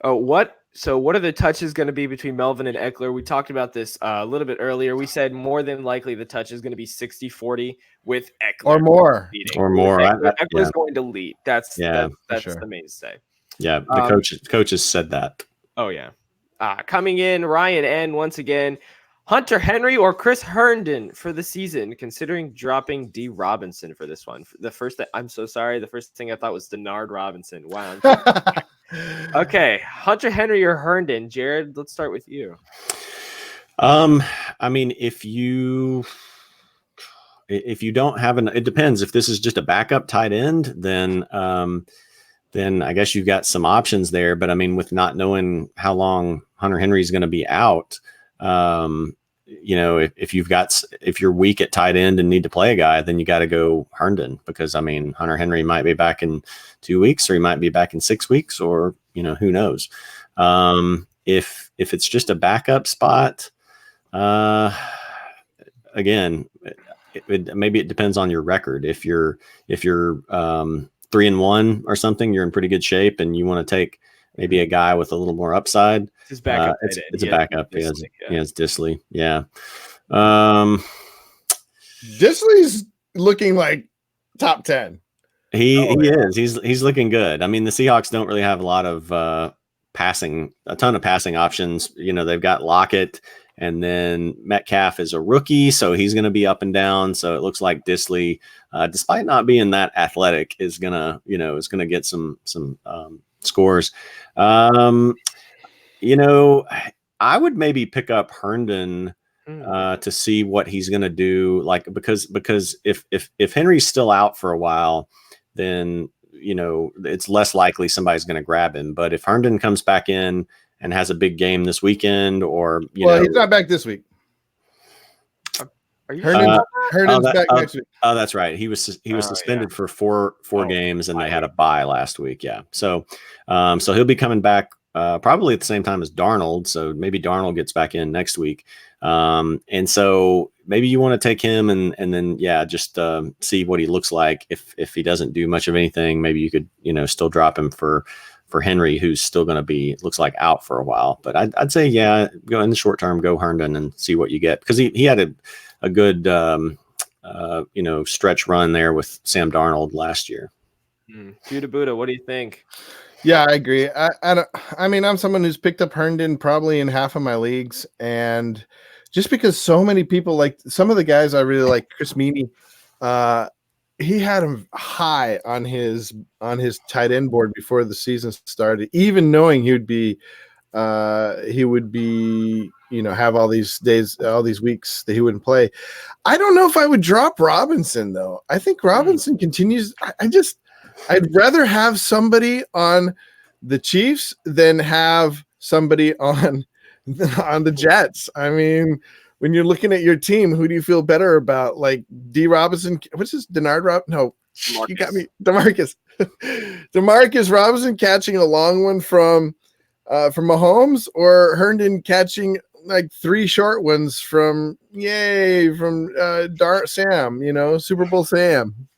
A: what are the touches going to be between Melvin and Ekeler? We talked about this a little bit earlier. We said more than likely the touch is going to be 60-40 with Ekeler.
B: Or more.
A: Eckler's going to lead. That's
C: sure.
A: the mainstay.
C: Yeah, the coaches said that.
A: Oh, yeah. Coming in, Ryan N. once again. Hunter Henry or Chris Herndon for the season, considering dropping D. Robinson for this one. I'm so sorry. The first thing I thought was Denard Robinson. Wow. Okay, Hunter Henry or Herndon? Jared, let's start with you.
C: I mean, if you don't have it depends. If this is just a backup tight end, then I guess you've got some options there. But I mean, with not knowing how long Hunter Henry is going to be out, if you're weak at tight end and need to play a guy, then you got to go Herndon, because I mean, Hunter Henry might be back in 2 weeks, or he might be back in 6 weeks, or who knows. If it's just a backup spot, again, maybe it depends on your record. If you're 3-1 or something, you're in pretty good shape, and you want to take maybe a guy with a little more upside.
A: His backup.
C: It's a backup. It's Disley. Yeah.
B: Disley's looking like top 10.
C: He is. He's looking good. I mean, the Seahawks don't really have a lot of a ton of passing options. They've got Lockett, and then Metcalf is a rookie, so he's going to be up and down. So it looks like Disley, despite not being that athletic, is gonna get some scores. I would maybe pick up Herndon to see what he's going to do. Like, because if Henry's still out for a while, then, it's less likely somebody's going to grab him. But if Herndon comes back in and has a big game this weekend, or,
B: he's not back this week.
A: Are you
B: Herndon's back next week?
C: Oh, that's right. He was suspended for four games, and they had a bye last week. Yeah. So he'll be coming back probably at the same time as Darnold. So maybe Darnold gets back in next week. And so maybe you want to take him and then, just see what he looks like. If he doesn't do much of anything, maybe you could, still drop him for Henry, who's still going to be, looks like, out for a while. But I'd say, go in the short term, go Herndon and see what you get. Because he had a good, stretch run there with Sam Darnold last year.
A: Judah Buddha, what do you think?
B: Yeah, I agree. I mean, I'm someone who's picked up Herndon probably in half of my leagues, and just because so many people, like some of the guys I really like, Chris Meany, he had him high on his tight end board before the season started, even knowing he would be he would be, have all these days, all these weeks that he wouldn't play. I don't know if I would drop Robinson though. I think Robinson continues. I'd rather have somebody on the Chiefs than have somebody on the Jets. I mean, when you're looking at your team, who do you feel better about? Like D. Robinson? What's this? Denard Rob? No, you got me. DeMarcus. DeMarcus Robinson catching a long one from Mahomes, or Herndon catching like 3 short ones from Sam, Super Bowl Sam.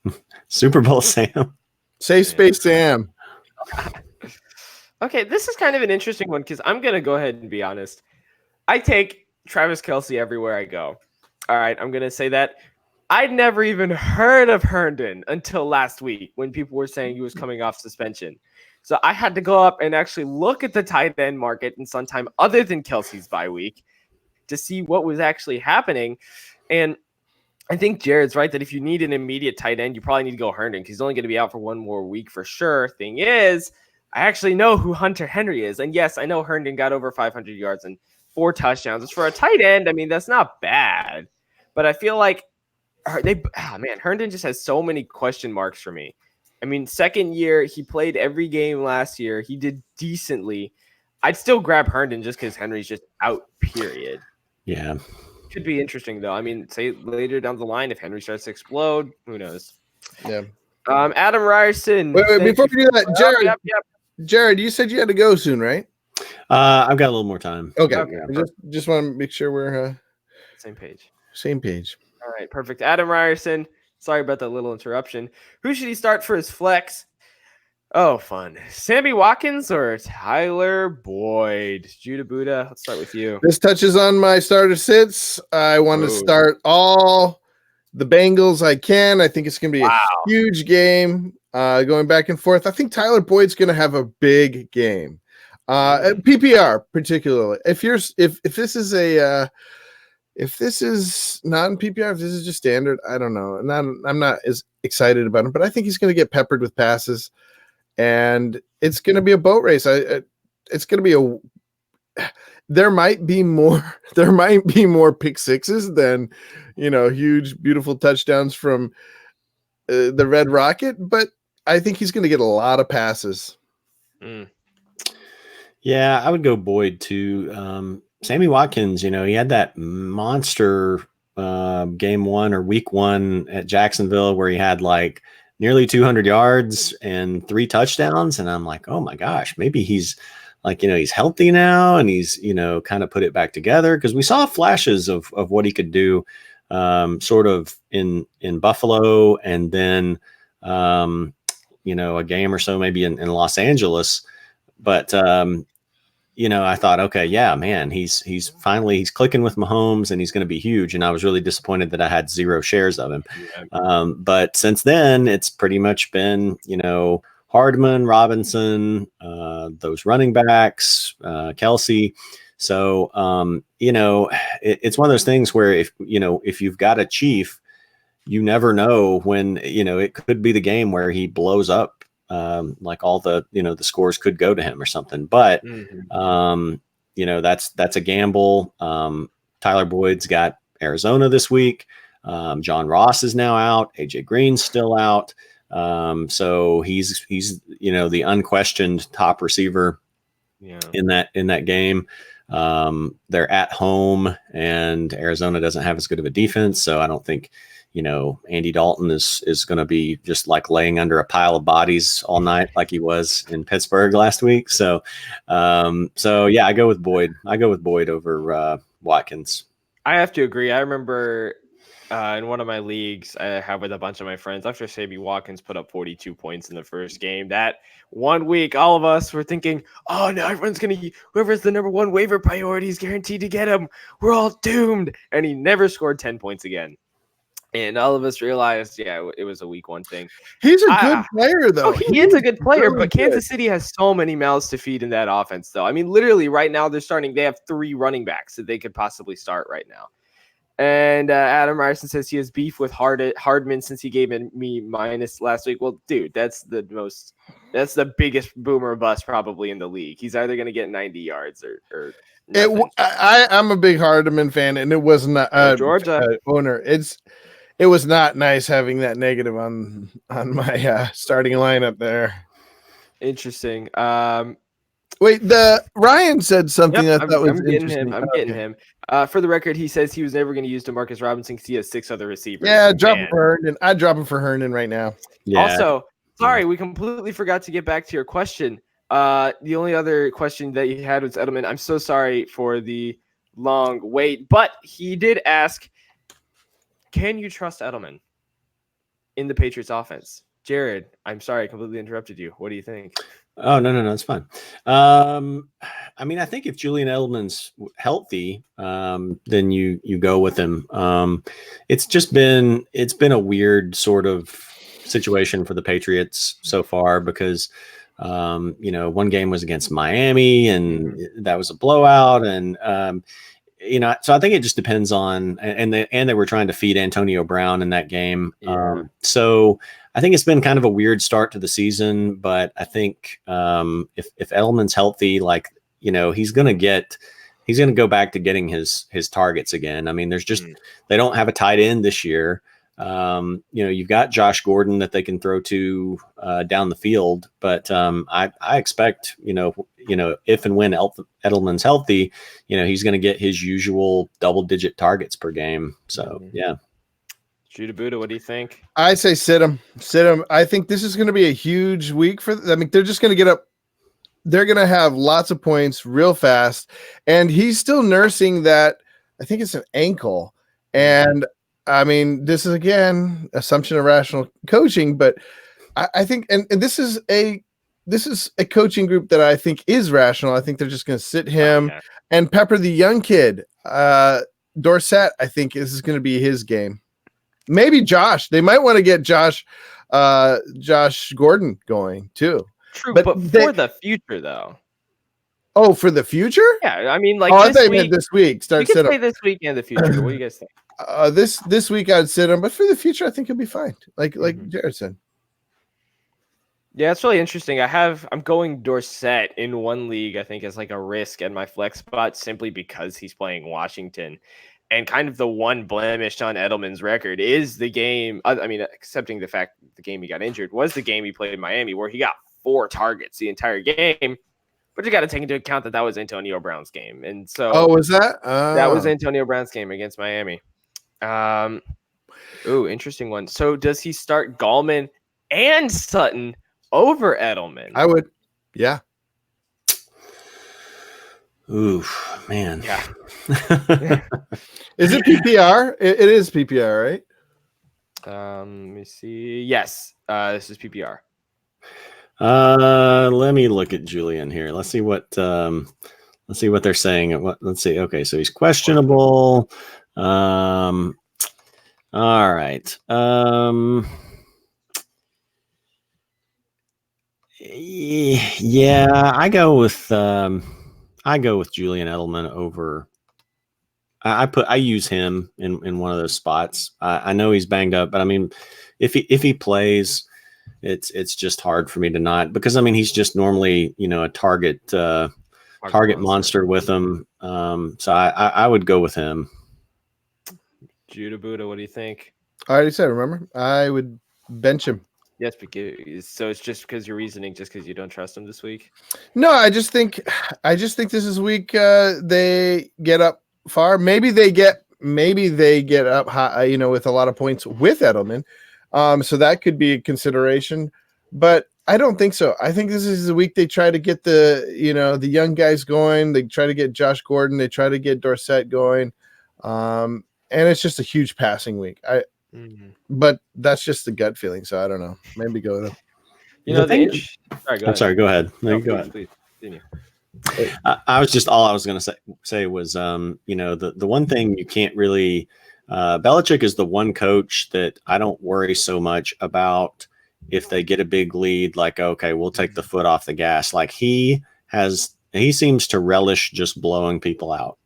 C: Super Bowl Sam.
B: Safe Space Sam.
A: Okay, this is kind of an interesting one because I'm going to go ahead and be honest. I take Travis Kelce everywhere I go. All right, I'm going to say that. I'd never even heard of Herndon until last week when people were saying he was coming off suspension. So I had to go up and actually look at the tight end market in some time other than Kelce's bye week to see what was actually happening. And I think Jared's right that if you need an immediate tight end, you probably need to go Herndon because he's only going to be out for one more week for sure. Thing is, I actually know who Hunter Henry is. And yes, I know Herndon got over 500 yards and 4 touchdowns. It's for a tight end. I mean, that's not bad. But I feel like Herndon just has so many question marks for me. I mean, second year, he played every game last year. He did decently. I'd still grab Herndon just because Henry's just out, period.
C: Yeah.
A: Could be interesting, though. I mean, say later down the line, if Henry starts to explode, who knows?
B: Yeah.
A: Adam Ryerson.
B: Wait, before we do that, Jared,
A: Yep.
B: Jared, you said you had to go soon, right?
C: I've got a little more time.
B: Okay. Just want to make sure we're
A: same page.
B: Same page.
A: All right, perfect. Adam Ryerson. Sorry about that little interruption. Who should he start for his flex? Oh, fun. Sammy Watkins or Tyler Boyd? Judah Buddha, let's start with you.
B: This touches on my starter sits. I want to start all the Bengals I can. I think it's going to be a huge game going back and forth. I think Tyler Boyd's going to have a big game. PPR particularly. If this is a if this is not in PPR, if this is just standard, I don't know. I'm not as excited about him, but I think he's going to get peppered with passes, and it's going to be a boat race. It's going to be there might be more pick sixes than huge beautiful touchdowns from the Red Rocket, but I think he's going to get a lot of passes.
C: Yeah, I would go Boyd too. Sammy Watkins, he had that monster game 1 or week 1 at Jacksonville where he had like nearly 200 yards and 3 touchdowns. And I'm like, oh my gosh, maybe he's like, he's healthy now and he's, kind of put it back together. Cause we saw flashes of what he could do sort of in Buffalo and then, a game or so maybe in Los Angeles. But, I thought, okay, yeah, man, he's clicking with Mahomes and he's going to be huge. And I was really disappointed that I had 0 shares of him. But since then, it's pretty much been, Hardman, Robinson, those running backs, Kelce. So, it's one of those things where if you've got a Chief, you never know when, it could be the game where he blows up. Like all the, the scores could go to him or something, but, that's a gamble. Tyler Boyd's got Arizona this week. John Ross is now out. AJ Green's still out. So he's, the unquestioned top receiver in that game. They're at home and Arizona doesn't have as good of a defense. So I don't think, Andy Dalton is going to be just like laying under a pile of bodies all night like he was in Pittsburgh last week. So yeah, I go with Boyd. Over Watkins.
A: I have to agree. I remember in one of my leagues I have with a bunch of my friends, after Sammy Watkins put up 42 points in the first game, that 1 week, all of us were thinking, oh no, whoever's the number 1 waiver priority is guaranteed to get him. We're all doomed. And he never scored 10 points again. And all of us realized, it was a week 1 thing.
B: He's a good player, though.
A: He is a good player, but Kansas City has so many mouths to feed in that offense, though. I mean, literally right now they have 3 running backs that they could possibly start right now. And Adam Ryerson says he has beef with Hardman since he gave me minus last week. Well, dude, that's the biggest boomer bust probably in the league. He's either going to get 90 yards or nothing.
B: I'm a big Hardman fan, and it was not
A: Georgia
B: owner. It was not nice having that negative on my starting lineup there.
A: Interesting.
B: Wait, Ryan said something I thought was interesting.
A: I'm getting him. For the record, he says he was never going to use DeMarcus Robinson because he has 6 other receivers.
B: Yeah, drop him for Herndon. I'd drop him for Herndon right now.
C: Yeah.
A: Also, sorry, we completely forgot to get back to your question. The only other question that you had was Edelman. I'm so sorry for the long wait, but he did ask, can you trust Edelman in the Patriots offense? Jared, I'm sorry, I completely interrupted you. What do you think?
C: Oh, no, it's fine. I mean, I think if Julian Edelman's healthy, then you go with him. It's been a weird sort of situation for the Patriots so far because, one game was against Miami and that was a blowout. And, so I think it just depends on, and they were trying to feed Antonio Brown in that game.
A: Yeah.
C: So I think it's been kind of a weird start to the season, but I think if Edelman's healthy, he's going to go back to getting his targets again. I mean, there's just, they don't have a tight end this year. You've got Josh Gordon that they can throw to down the field, but I expect, if and when Edelman's healthy, he's going to get his usual double-digit targets per game. So, yeah.
A: Judah Buddha, what do you think?
B: I say sit him. I think this is going to be a huge week for them. I mean, they're just going to get up. They're going to have lots of points real fast. And he's still nursing that. I think it's an ankle. And I mean, this is again, assumption of rational coaching, but I think, and this is a coaching group that I think is rational. I think they're just going to sit him and pepper the young kid. Dorsett, I think this is going to be his game. Maybe Josh. They might want to get Josh Gordon going too.
A: True, but for the future though.
B: Oh, for the future?
A: Yeah, I mean, I
B: thought you meant this week.
A: You can say this week and the future. What do you guys think?
B: This week I'd sit him, but for the future I think he'll be fine. Like Jared said.
A: Yeah, it's really interesting. I'm going Dorsett in one league, I think, as like a risk at my flex spot simply because he's playing Washington. And kind of the one blemish on Edelman's record is the game. I mean, accepting the fact the game he got injured was the game he played in Miami where he got 4 targets the entire game. But you got to take into account that was Antonio Brown's game. And so
B: was that?
A: That was Antonio Brown's game against Miami. Interesting one. So does he start Gallman and Sutton over Edelman?
B: I would. Yeah.
C: Ooh, man.
A: Yeah.
B: Is it PPR? It is PPR, right?
A: Let me see. Yes, this is PPR.
C: Let me look at Julian here. Let's see what they're saying. Let's see. Okay, so he's questionable. All right. Yeah, I go with Julian Edelman over. I use him in one of those spots. I know he's banged up, but I mean, if he plays, it's just hard for me to not, because I mean he's just normally a target monster with him. So I would go with him.
A: Judah Buddha, what do you think?
B: I already said. Remember, I would bench him.
A: Yes, so it's just because you're reasoning, just because you don't trust him this week.
B: No, I just think this is week. They get up far. Maybe they get up high. With a lot of points with Edelman. So that could be a consideration, but I don't think so. I think this is the week they try to get the young guys going. They try to get Josh Gordon. They try to get Dorsett going, and it's just a huge passing week. But that's just the gut feeling. So I don't know. Maybe go with them.
C: Sorry, go ahead. No, go ahead.
A: Please continue.
C: I was just, all I was going to say was, the one thing you can't really, Belichick is the one coach that I don't worry so much about if they get a big lead, like, okay, we'll take the foot off the gas. Like he seems to relish just blowing people out,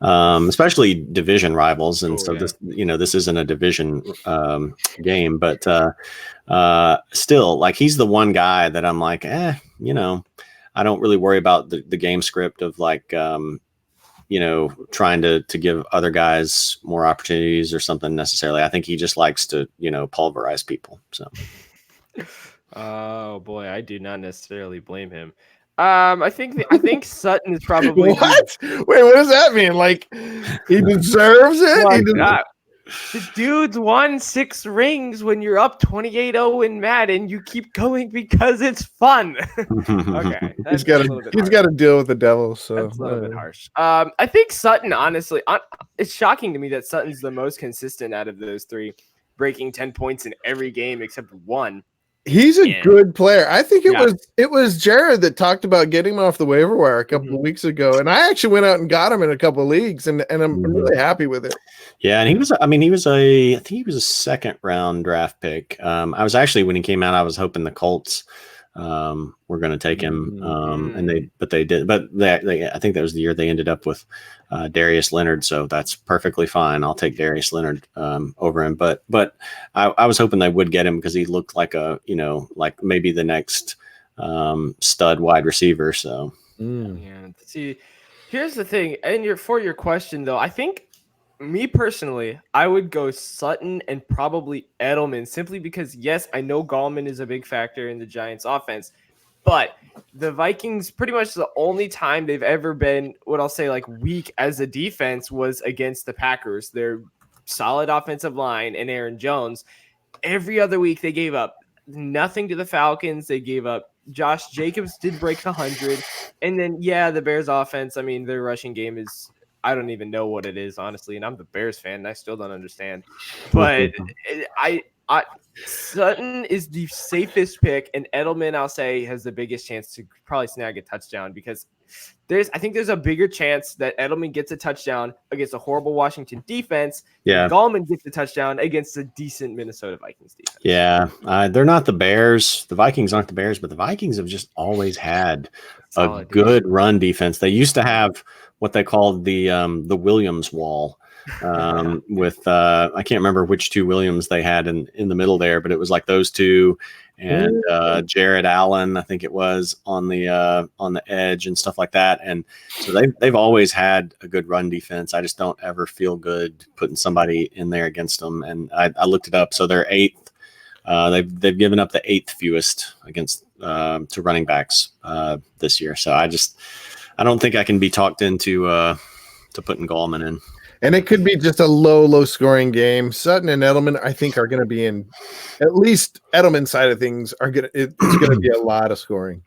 C: especially division rivals. And this, this isn't a division game, but still, like, he's the one guy that I'm like, I don't really worry about the game script of like, trying to give other guys more opportunities or something necessarily. I think he just likes to, pulverize people. So.
A: Oh boy, I do not necessarily blame him. I think Sutton is probably
B: what? Wait, what does that mean? Like, he deserves it?
A: The dude's won 6 rings when you're up 28-0 in Madden. You keep going because it's fun. Okay,
B: he's got to deal with the devil. So
A: that's a little bit harsh. I think Sutton, honestly, it's shocking to me that Sutton's the most consistent out of those 3, breaking 10 points in every game except one.
B: He's a good player. I think it was Jared that talked about getting him off the waiver wire a couple of weeks ago, and I actually went out and got him in a couple of leagues, and I'm really happy with it.
C: Yeah, and I think he was a 2nd round draft pick. I was actually, when he came out, I was hoping the Colts were going to take him, and they did. But I think that was the year they ended up with Darius Leonard, so that's perfectly fine. I'll take Darius Leonard over him. But I was hoping they would get him because he looked like like maybe the next stud wide receiver. So
A: yeah. See, here's the thing, and for your question though, I think, me personally, I would go Sutton and probably Edelman, simply because, yes, I know Gallman is a big factor in the Giants offense, but the Vikings, pretty much the only time they've ever been, what I'll say, like, weak as a defense was against the Packers. Their solid offensive line and Aaron Jones. Every other week they gave up nothing to the Falcons. They gave up. Josh Jacobs did break the 100. And then, the Bears offense, I mean, their rushing game is, I don't even know what it is, honestly, and I'm the Bears fan, and I still don't understand. But Sutton is the safest pick, and Edelman, I'll say, has the biggest chance to probably snag a touchdown, because I think there's a bigger chance that Edelman gets a touchdown against a horrible Washington defense. Yeah, Gallman gets a touchdown against a decent Minnesota Vikings defense.
C: Yeah, they're not the Bears. The Vikings aren't the Bears, but the Vikings have just always had a good run defense. They used to have what they called the Williams wall, with I can't remember which 2 Williams they had in the middle there, but it was like those 2 and Jared Allen, I think it was, on the edge and stuff like that. And so they've always had a good run defense. I just don't ever feel good putting somebody in there against them. And I looked it up, so they're 8th. They've given up the 8th fewest against to running backs this year. So I don't think I can be talked into to putting Gallman in.
B: And it could be just a low scoring game. Sutton and Edelman, I think, are going to be in, at least Edelman's side of things, it's going to be a lot of scoring.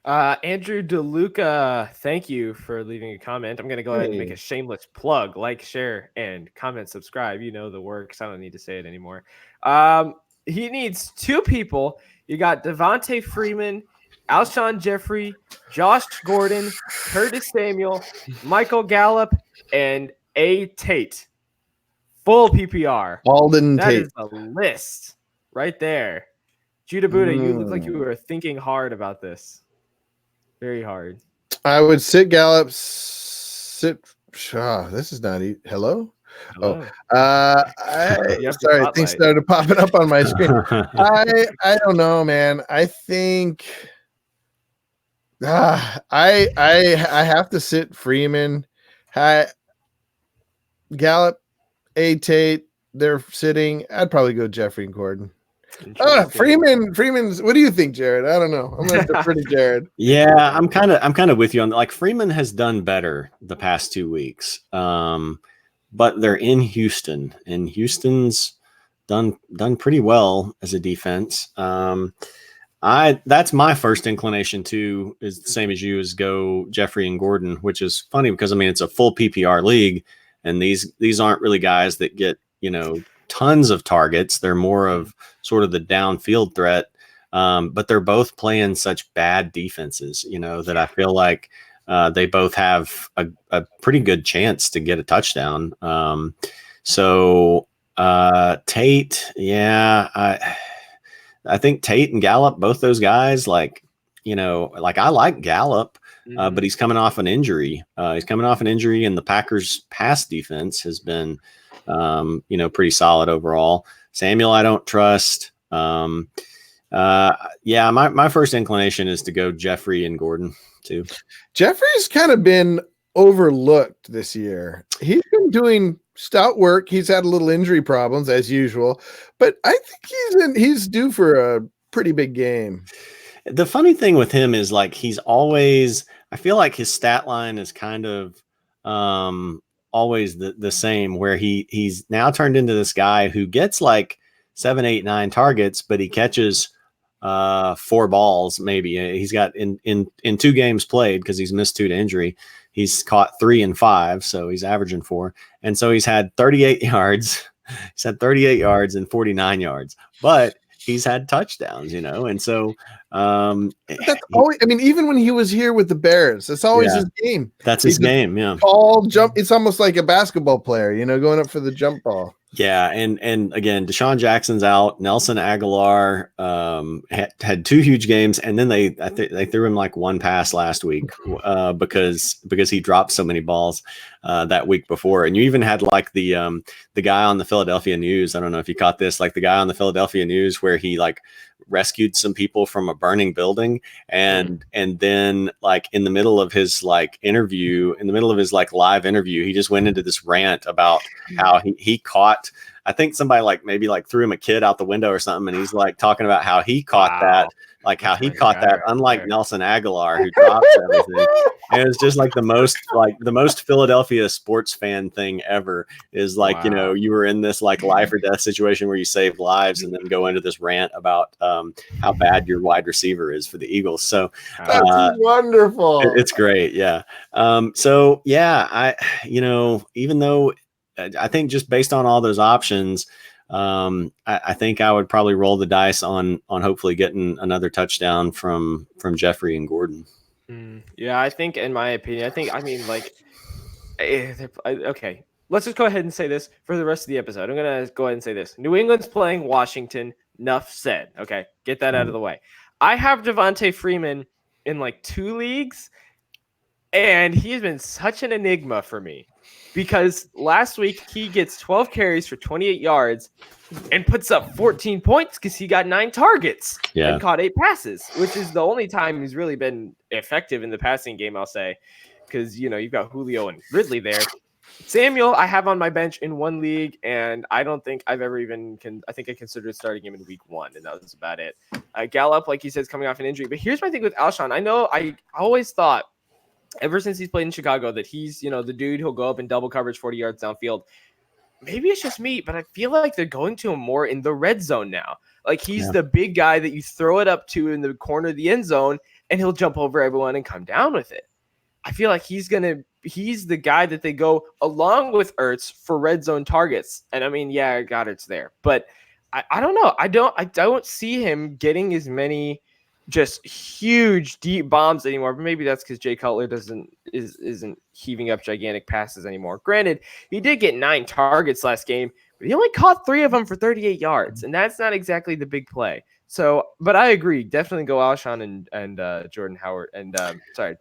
A: Andrew DeLuca, thank you for leaving a comment. I'm going to go ahead and make a shameless plug. Like, share, and comment, subscribe. You know the works. I don't need to say it anymore. He needs 2 people. You got Devontae Freeman, Alshon Jeffrey, Josh Gordon, Curtis Samuel, Michael Gallup, and A. Tate. Full PPR.
B: Alden
A: Tate.
B: Tate.
A: That is a list right there. Judah Buddha, you look like you were thinking hard about this. Very hard.
B: I would sit Gallup. This is not hello.
A: Hello.
B: Sorry, things started popping up on my screen. I don't know, man. I think I have to sit Freeman. Gallup, A. Tate, they're sitting. I'd probably go Jeffrey and Gordon. Freeman's. What do you think, Jared? I don't know. I'm going to defer to Jared.
C: Yeah, I'm kind of with you on, like, Freeman has done better the past 2 weeks, but they're in Houston, and Houston's done pretty well as a defense. That's my first inclination too, is the same as you, is go Jeffrey and Gordon, which is funny because, I mean, it's a full PPR league, and these aren't really guys that get, tons of targets. They're more of sort of the downfield threat. But they're both playing such bad defenses, that I feel like they both have a pretty good chance to get a touchdown. So Tate, I think Tate and Gallup, both those guys, I like Gallup. but he's coming off an injury. He's coming off an injury, and the Packers' pass defense has been, pretty solid overall. Samuel, I don't trust. My first inclination is to go Jeffrey and Gordon too.
B: Jeffrey's kind of been overlooked this year. He's been doing stout work. He's had a little injury problems as usual, but I think he's due for a pretty big game.
C: The funny thing with him is like he's always, I feel like his stat line is kind of always the same, where he's now turned into this guy who gets like 7, 8, 9 targets, but he catches 4 balls maybe. He's got in 2 games played, because he's missed 2 to injury, he's caught 3 and 5, so he's averaging 4, and so he's had 38 yards. He's had 38 yards and 49 yards, but he's had touchdowns, and so
B: that's always, even when he was here with the Bears, that's always his game.
C: That's his game. Yeah.
B: Ball jump. It's almost like a basketball player, going up for the jump ball.
C: Yeah. And again, Deshaun Jackson's out. Nelson Aguilar had 2 huge games, and then they threw him like 1 pass last week because he dropped so many balls that week before. And you even had like the guy on the Philadelphia News. I don't know if you caught this, like the guy on the Philadelphia News where he like rescued some people from a burning building, and then like in the middle of his like interview, in the middle of his like live interview, he just went into this rant about how he caught, I think somebody like maybe like threw him a kid out the window or something, and he's like talking about how he caught that, like how he caught that, unlike Nelson Aguilar who dropped everything. And it's just like the most Philadelphia sports fan thing ever is like, you were in this like life or death situation where you saved lives, and then go into this rant about how bad your wide receiver is for the Eagles. So
B: that's wonderful.
C: It's great. Yeah. Even though I think just based on all those options, I think I would probably roll the dice on hopefully getting another touchdown from Jeffrey and Gordon.
A: Yeah, I think, in my opinion, okay, let's just go ahead and say this for the rest of the episode. I'm going to go ahead and say this. New England's playing Washington. Enough said. Okay, get that out of the way. I have Devontae Freeman in like 2 leagues, and he has been such an enigma for me, because last week he gets 12 carries for 28 yards and puts up 14 points because he got 9 targets and caught 8 passes, which is the only time he's really been effective in the passing game, I'll say, because, you've got Julio and Ridley there. Samuel, I have on my bench in 1 league, and I don't think I've ever I think I considered starting him in week 1, and that was about it. Gallup, like you said, is coming off an injury. But here's my thing with Alshon. I know I always thought, ever since he's played in Chicago, that he's, the dude who'll go up in double coverage 40 yards downfield. Maybe it's just me, but I feel like they're going to him more in the red zone now. Like he's the big guy that you throw it up to in the corner of the end zone, and he'll jump over everyone and come down with it. I feel like he's the guy that they go along with Ertz for red zone targets. And Goddard's there, but I don't know. I don't see him getting as many just huge deep bombs anymore, but maybe that's because Jay Cutler isn't heaving up gigantic passes anymore. Granted, he did get 9 targets last game, but he only caught 3 of them for 38 yards, and that's not exactly the big play. So, but I agree, definitely go Alshon and Jordan Howard and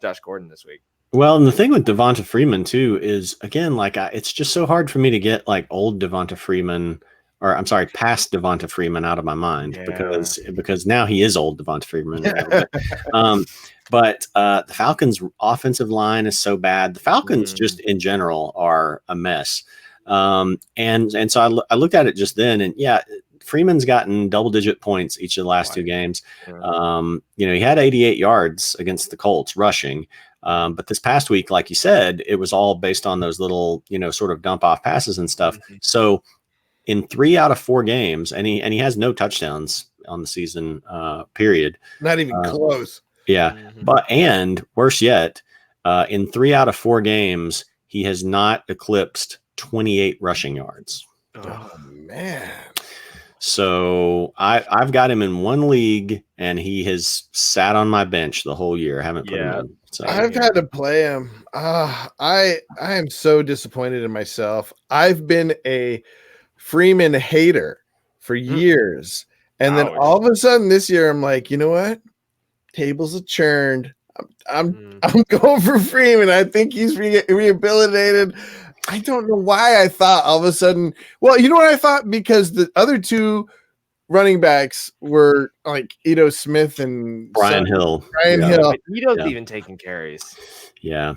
A: Josh Gordon this week.
C: Well, and the thing with Devonta Freeman too is, again, like it's just so hard for me to get like old Devonta Freeman, or I'm sorry, past Devonta Freeman out of my mind, because now he is old Devonta Freeman. But the Falcons' offensive line is so bad. The Falcons just in general are a mess. And so I looked at it just then, and Freeman's gotten double-digit points each of the last 2 games. He had 88 yards against the Colts rushing. But this past week, like you said, it was all based on those little, sort of dump off passes and stuff. Mm-hmm. So in 3 out of 4 games, and he has no touchdowns on the season, period.
B: Not even close.
C: Yeah. Mm-hmm. And worse yet, in 3 out of 4 games, he has not eclipsed 28 rushing yards.
B: Oh man.
C: So I've got him in 1 league, and he has sat on my bench the whole year. I haven't put him in. So
B: I've had to play him. I am so disappointed in myself. I've been a Freeman hater for years, and then all of a sudden this year I'm like, you know what? Tables have churned. I'm going for Freeman. I think he's rehabilitated. I don't know why I thought all of a sudden. Well, you know what I thought? Because the other two running backs were like Ito Smith and
C: Brian Hill.
B: Hill.
A: Ito's even taking carries.
C: Yeah.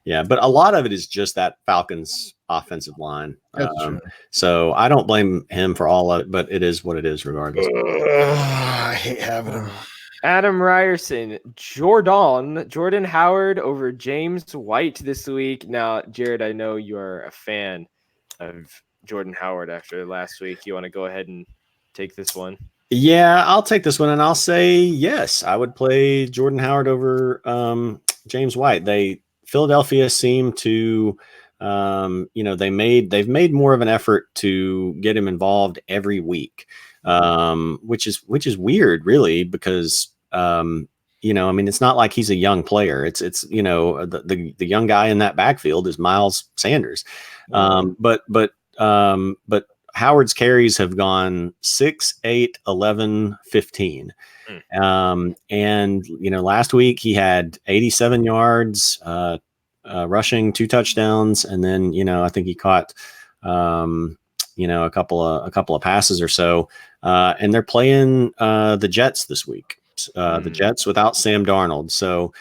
C: Yeah. But a lot of it is just that Falcons offensive line.
B: That's true.
C: So I don't blame him for all of it, but it is what it is regardless.
B: I hate having him.
A: Adam Ryerson, Jordan Howard over James White this week. Now, Jared, I know you are a fan of Jordan Howard after last week. You want to go ahead and take this one?
C: Yeah, I'll take this one, and I'll say yes. I would play Jordan Howard over James White. Philadelphia seem to, they've made more of an effort to get him involved every week, which is weird, really, because it's not like he's a young player. It's the young guy in that backfield is Miles Sanders, but Howard's carries have gone 6, 8, 11, 15. And last week he had 87 yards, rushing, 2 touchdowns, and then I think he caught a couple of passes or so. And they're playing the Jets this week. The Jets without Sam Darnold. So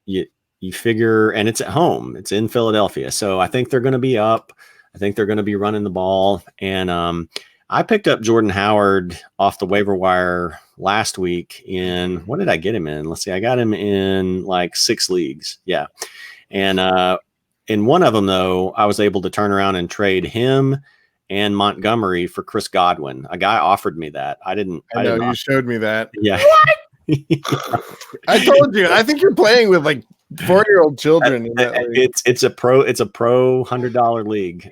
C: you figure, and it's at home. It's in Philadelphia. So I think they're going to be up. I think they're going to be running the ball. And I picked up Jordan Howard off the waiver wire last week in, what did I get him in? Let's see. I got him in like 6 leagues. Yeah. And in one of them, though, I was able to turn around and trade him and Montgomery for Chris Godwin. A guy offered me that. I know
B: you showed me that.
C: Yeah.
B: I told you. I think you're playing with like 4-year-old children. In that league.
C: It's a pro $100 league.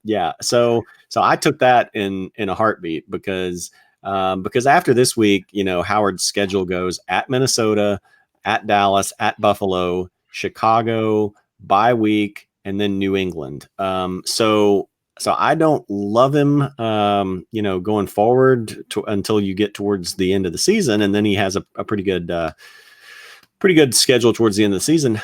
C: Yeah. So I took that in a heartbeat because after this week, Howard's schedule goes at Minnesota, at Dallas, at Buffalo, Chicago, bye week, and then New England. So I don't love him, going forward until you get towards the end of the season, and then he has a pretty good schedule towards the end of the season.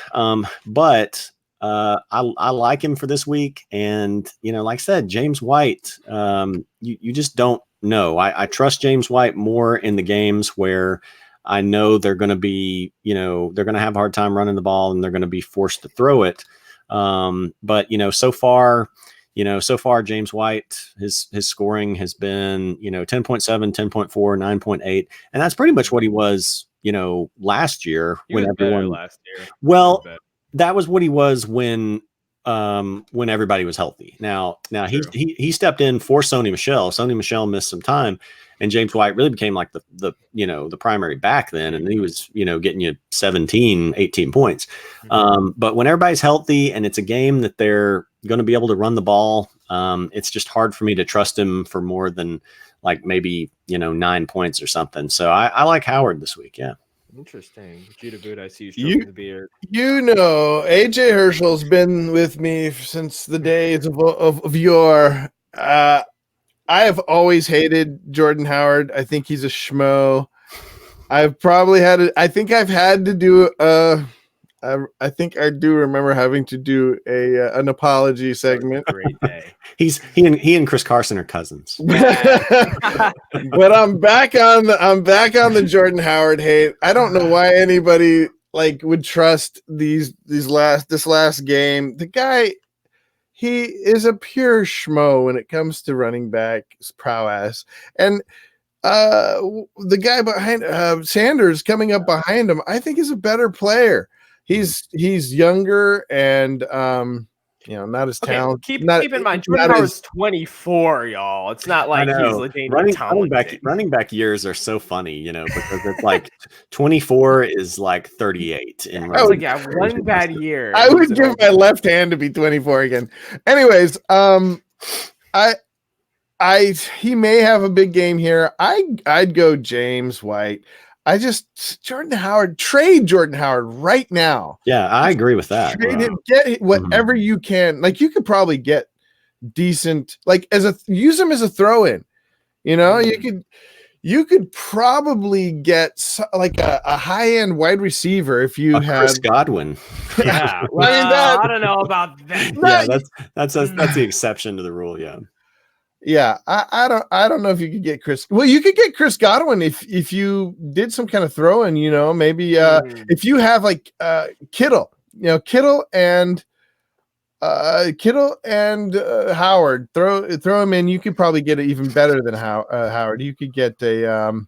C: But I like him for this week, and like I said, James White, you just don't know. I trust James White more in the games where I know they're going to be, they're going to have a hard time running the ball, and they're going to be forced to throw it. But so far, James White, his scoring has been, 10.7, 10.4, 9.8. And that's pretty much what he was, last year. Well, that was what he was when everybody was healthy. Now he stepped in for Sony Michel. Sony Michel missed some time, and James White really became like the primary back then. And he was, getting you 17, 18 points. But when everybody's healthy and it's a game that they're going to be able to run the ball, it's just hard for me to trust him for more than like maybe 9 points or something. So I like Howard this week. Yeah.
A: Interesting. Judah Boot, I see you stroking the beard.
B: AJ Herschel's been with me since the days of yore. I have always hated Jordan Howard. I think he's a schmo. I've probably I think I've had to do I think I do remember having to do an apology segment.
A: Great day.
C: He and Chris Carson are cousins.
B: But I'm back on the Jordan Howard hate. I don't know why anybody would trust this last game. The guy, he is a pure schmo when it comes to running back prowess. And the guy behind Sanders coming up behind him, I think is a better player. He's younger and not as talented.
A: Keep in mind, Jordan Howard's 24, y'all. It's not like he's
C: running back years are so funny, because it's like 24 is like 38.
A: One bad year.
B: I would give my left hand to be 24 again. Anyways, he may have a big game here. I'd go James White. Trade Jordan Howard right now.
C: Yeah, I agree with that.
B: Trade him, get whatever you can. Like, you could probably get decent, use him as a throw-in. You you could probably get like a high-end wide receiver if you had
C: Chris Godwin.
A: Yeah, well, I don't know about that.
C: Yeah, that's the exception to the rule. Yeah.
B: Yeah, I don't know if you could get Chris. Well, you could get Chris Godwin if you did some kind of throwing, maybe if you have like Kittle, Kittle and Howard, throw him in. You could probably get it even better than Howard. You could get a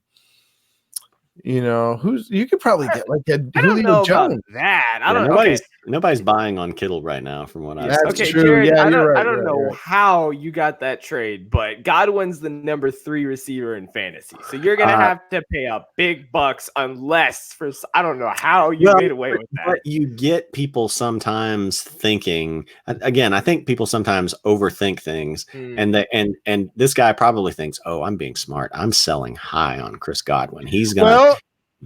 B: you could probably get like a Julio Jones.
A: That I
C: Yeah,
A: don't know.
C: Nobody's buying on Kittle right now, from what I see.
A: Okay,
B: true.
A: Jared,
B: Yeah,
A: I
B: you're
A: don't know
B: right.
A: how you got that trade, but Godwin's the number 3 receiver in fantasy, so you're gonna have to pay up big bucks unless I don't know how you made away with that.
C: But you get people sometimes thinking again. I think people sometimes overthink things, and this guy probably thinks, "Oh, I'm being smart. I'm selling high on Chris Godwin. He's gonna."
B: Well,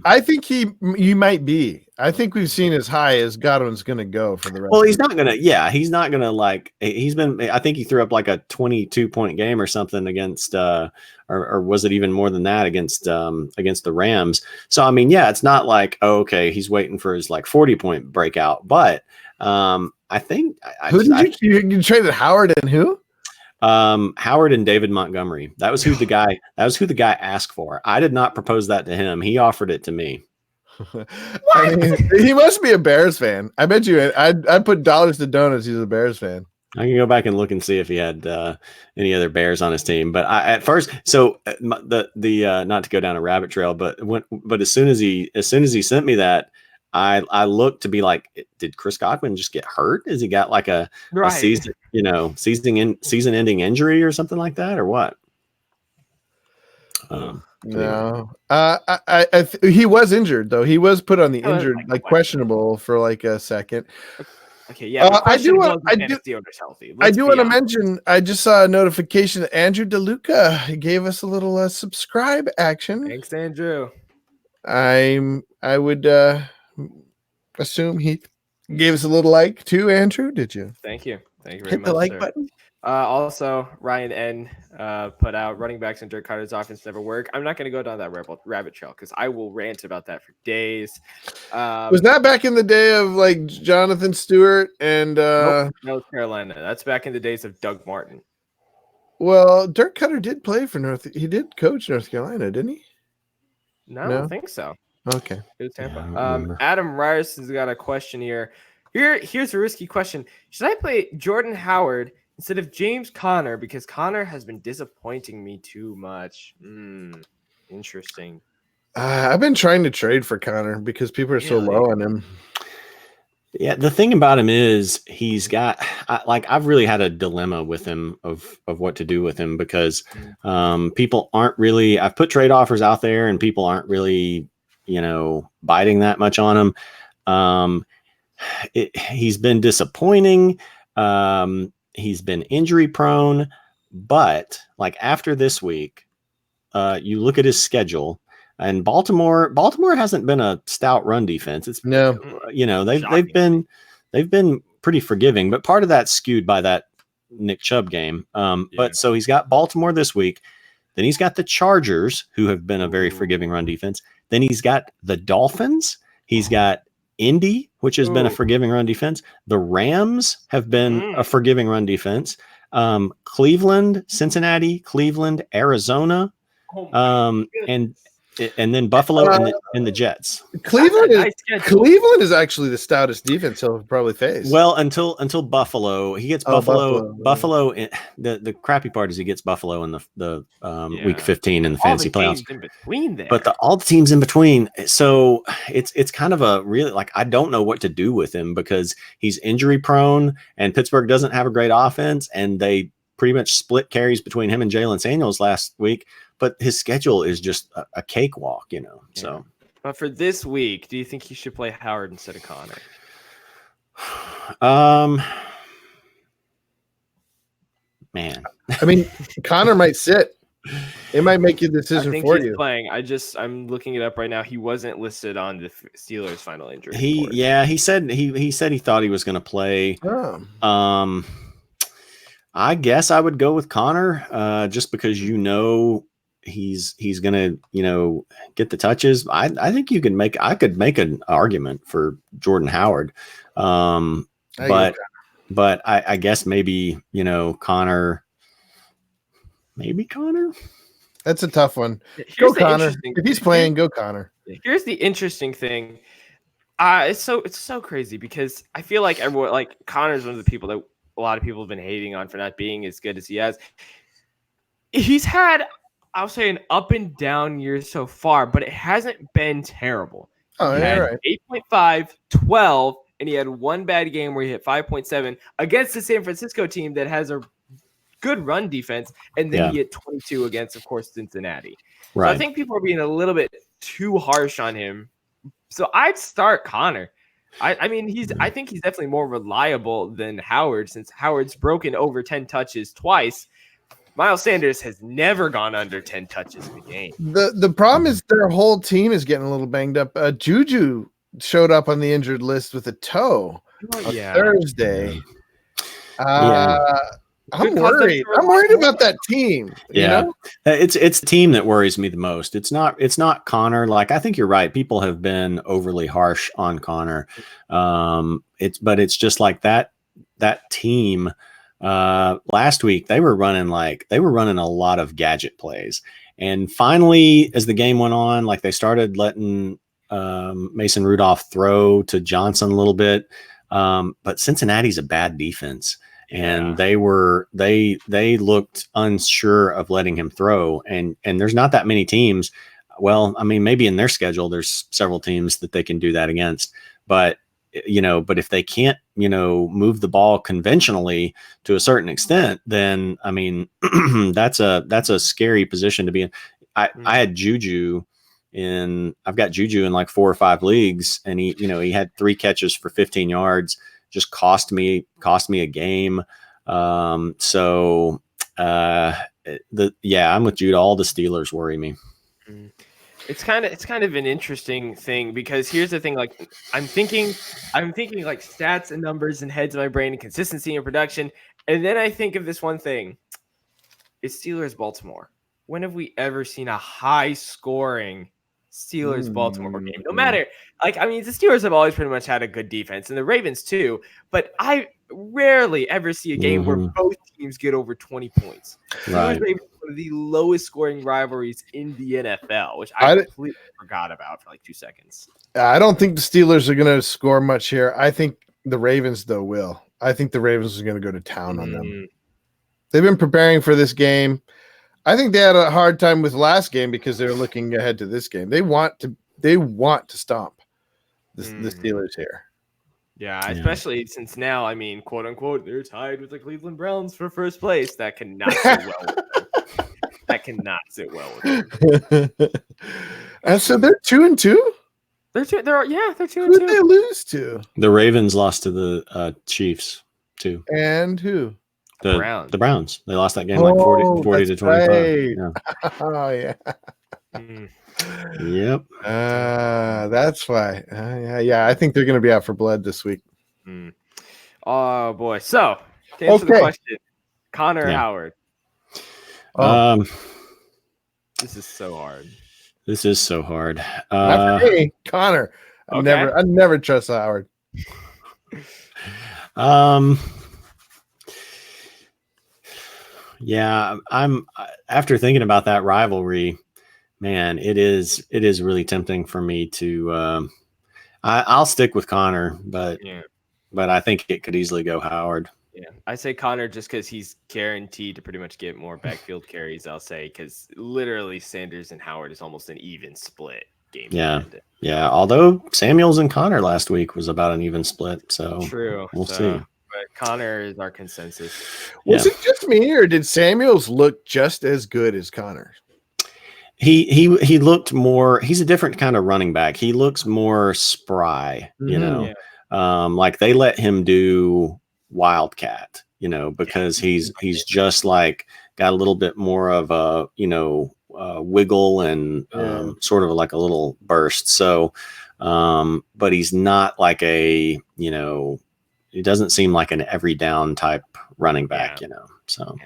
B: I think you might be. I think we've seen as high as Godwin's going to go for the rest.
C: Well, he's not going to. Yeah, he's not going to like. He's been. I think he threw up like a 22-point game or something against, or was it even more than that against the Rams? So I mean, yeah, it's not like okay, he's waiting for his like 40-point breakout. But I think
B: you traded Howard and who?
C: Howard and David Montgomery. That was who the guy asked for. I did not propose that to him. He offered it to me.
B: I mean, he must be a Bears fan. I bet you I put dollars to donuts. He's a Bears fan.
C: I can go back and look and see if he had any other Bears on his team. But at first, so the not to go down a rabbit trail, but as soon as he sent me that, I looked to be like, did Chris Godwin just get hurt? Has he got like a season, season-ending injury or something like that, or what?
B: No, he was injured though. He was put on the injured, like questionable for like a second.
A: Okay, yeah.
B: I do want to mention. I just saw a notification that Andrew DeLuca gave us a little subscribe action.
A: Thanks, Andrew.
B: I would assume he gave us a little like too. Andrew, did you?
A: Thank you very much.
B: Hit the like button.
A: Also, Ryan N put out running backs and Dirk Carter's offense never work. I'm not going to go down that rabbit trail because I will rant about that for days.
B: Was that back in the day of like Jonathan Stewart and
A: North Carolina? That's back in the days of Doug Martin.
B: Well, Dirk Cutter did play for He did coach North Carolina, didn't he?
A: No, I don't think so.
B: Okay.
A: It was Tampa. Yeah, Adam Ryerson's got a question here. Here's a risky question. Should I play Jordan Howard instead of James Conner because Conner has been disappointing me too much? Interesting.
B: I've been trying to trade for Conner because people are so low on him.
C: Yeah, the thing about him is he's got I've really had a dilemma with him of what to do with him because people aren't really. I've put trade offers out there and people aren't really biting that much on him. He's been disappointing. He's been injury prone, but like after this week, you look at his schedule and Baltimore hasn't been a stout run defense. It's they've been pretty forgiving, but part of that's skewed by that Nick Chubb game. But so he's got Baltimore this week. Then he's got the Chargers, who have been a very forgiving run defense. Then he's got the Dolphins. He's got Indy, which has been a forgiving run defense. The Rams have been a forgiving run defense. Cleveland, Cincinnati, Cleveland, Arizona, and then Buffalo and the Jets.
B: Cleveland is actually the stoutest defense he'll probably face.
C: Well, until Buffalo, he gets Buffalo. The crappy part is he gets Buffalo in the week 15 in the fantasy playoffs.
A: In between there.
C: But all the teams in between. So it's kind of a really I don't know what to do with him because he's injury prone and Pittsburgh doesn't have a great offense and they pretty much split carries between him and Jalen Samuels last week. But his schedule is just a cakewalk, So,
A: but for this week, do you think he should play Howard instead of Conner?
C: Man,
B: I mean, Conner might sit. It might make a decision for you.
A: Playing. I'm looking it up right now. He wasn't listed on the Steelers' final injury report.
C: He said he thought he was going to play. I guess I would go with Conner, just because he's gonna get the touches. I think I could make an argument for Jordan Howard, but I guess maybe Connor. Maybe Connor.
B: That's a tough one. Go Connor. If he's playing, go Connor.
A: Here's the interesting thing. It's so crazy because I feel like everyone, like Connor's one of the people that a lot of people have been hating on for not being as good as he has. He's had, I'll say, an up and down year so far, but it hasn't been terrible.
B: Oh,
A: he
B: yeah,
A: had
B: right.
A: 8.5, 12, and he had one bad game where he hit 5.7 against the San Francisco team that has a good run defense, and then he hit 22 against, of course, Cincinnati. Right. So I think people are being a little bit too harsh on him. So I'd start Connor. I think he's definitely more reliable than Howard, since Howard's broken over 10 touches twice. Miles Sanders has never gone under 10 touches in a game.
B: The problem is their whole team is getting a little banged up. Juju showed up on the injured list with a toe on Thursday. I'm worried. I'm worried about that team.
C: Yeah, it's the team that worries me the most. It's not Connor. Like, I think you're right. People have been overly harsh on Connor. It's just like that team. Last week they were running a lot of gadget plays, and finally, as the game went on, like they started letting Mason Rudolph throw to Johnson a little bit. But Cincinnati's a bad defense. And they looked unsure of letting him throw. And there's not that many teams. Well, I mean, maybe in their schedule, there's several teams that they can do that against. But if they can't, move the ball conventionally to a certain extent, then, I mean, that's a scary position to be in. I had Juju I've got Juju in like 4 or 5 leagues, and he had 3 catches for 15 yards. Just cost me a game. I'm with Jude. All the Steelers worry me.
A: It's kind of an interesting thing, because here's the thing. Like, I'm thinking like stats and numbers and heads in my brain and consistency and production. And then I think of this one thing. It's Steelers Baltimore. When have we ever seen a high scoring Steelers Baltimore game? No matter, the Steelers have always pretty much had a good defense, and the Ravens too, but I rarely ever see a game where both teams get over 20 points. Steelers Ravens is one of the lowest scoring rivalries in the NFL, which I completely forgot about for like 2 seconds.
B: I don't think the Steelers are going to score much here. I think the Ravens, though, will. I think the Ravens are going to go to town on them. They've been preparing for this game. I think they had a hard time with last game because they're looking ahead to this game. They want to stomp the Steelers here.
A: Yeah, especially since now, I mean, quote unquote, they're tied with the Cleveland Browns for first place. That cannot sit well with them. That cannot sit well with them.
B: And so they're 2-2?
A: They're 2-2.
B: Who did they lose to?
C: The Ravens lost to the Chiefs too.
B: And who?
C: The Browns. They lost that game like 40 to 25.
B: Right.
C: Yeah.
B: Oh, yeah.
C: Yep.
B: That's why. Yeah. I think they're going to be out for blood this week.
A: Oh, boy. So, to answer the question, Connor or Howard? This is so hard.
B: Not for me, Connor. I never trust Howard.
C: Yeah, I'm after thinking about that rivalry, man, it is really tempting for me to I'll stick with Connor, but I think it could easily go Howard.
A: Yeah, I say Connor just because he's guaranteed to pretty much get more backfield carries, I'll say, because literally Sanders and Howard is almost an even split game.
C: Yeah. Although Samuels and Connor last week was about an even split, so
A: true.
C: We'll see.
A: But Connor is our consensus.
B: Was it just me, or did Samuels look just as good as Connor?
C: He looked more. He's a different kind of running back. He looks more spry, like they let him do Wildcat, because he's just like got a little bit more of a wiggle and sort of like a little burst. So, but he's not like a he doesn't seem like an every down type running back, So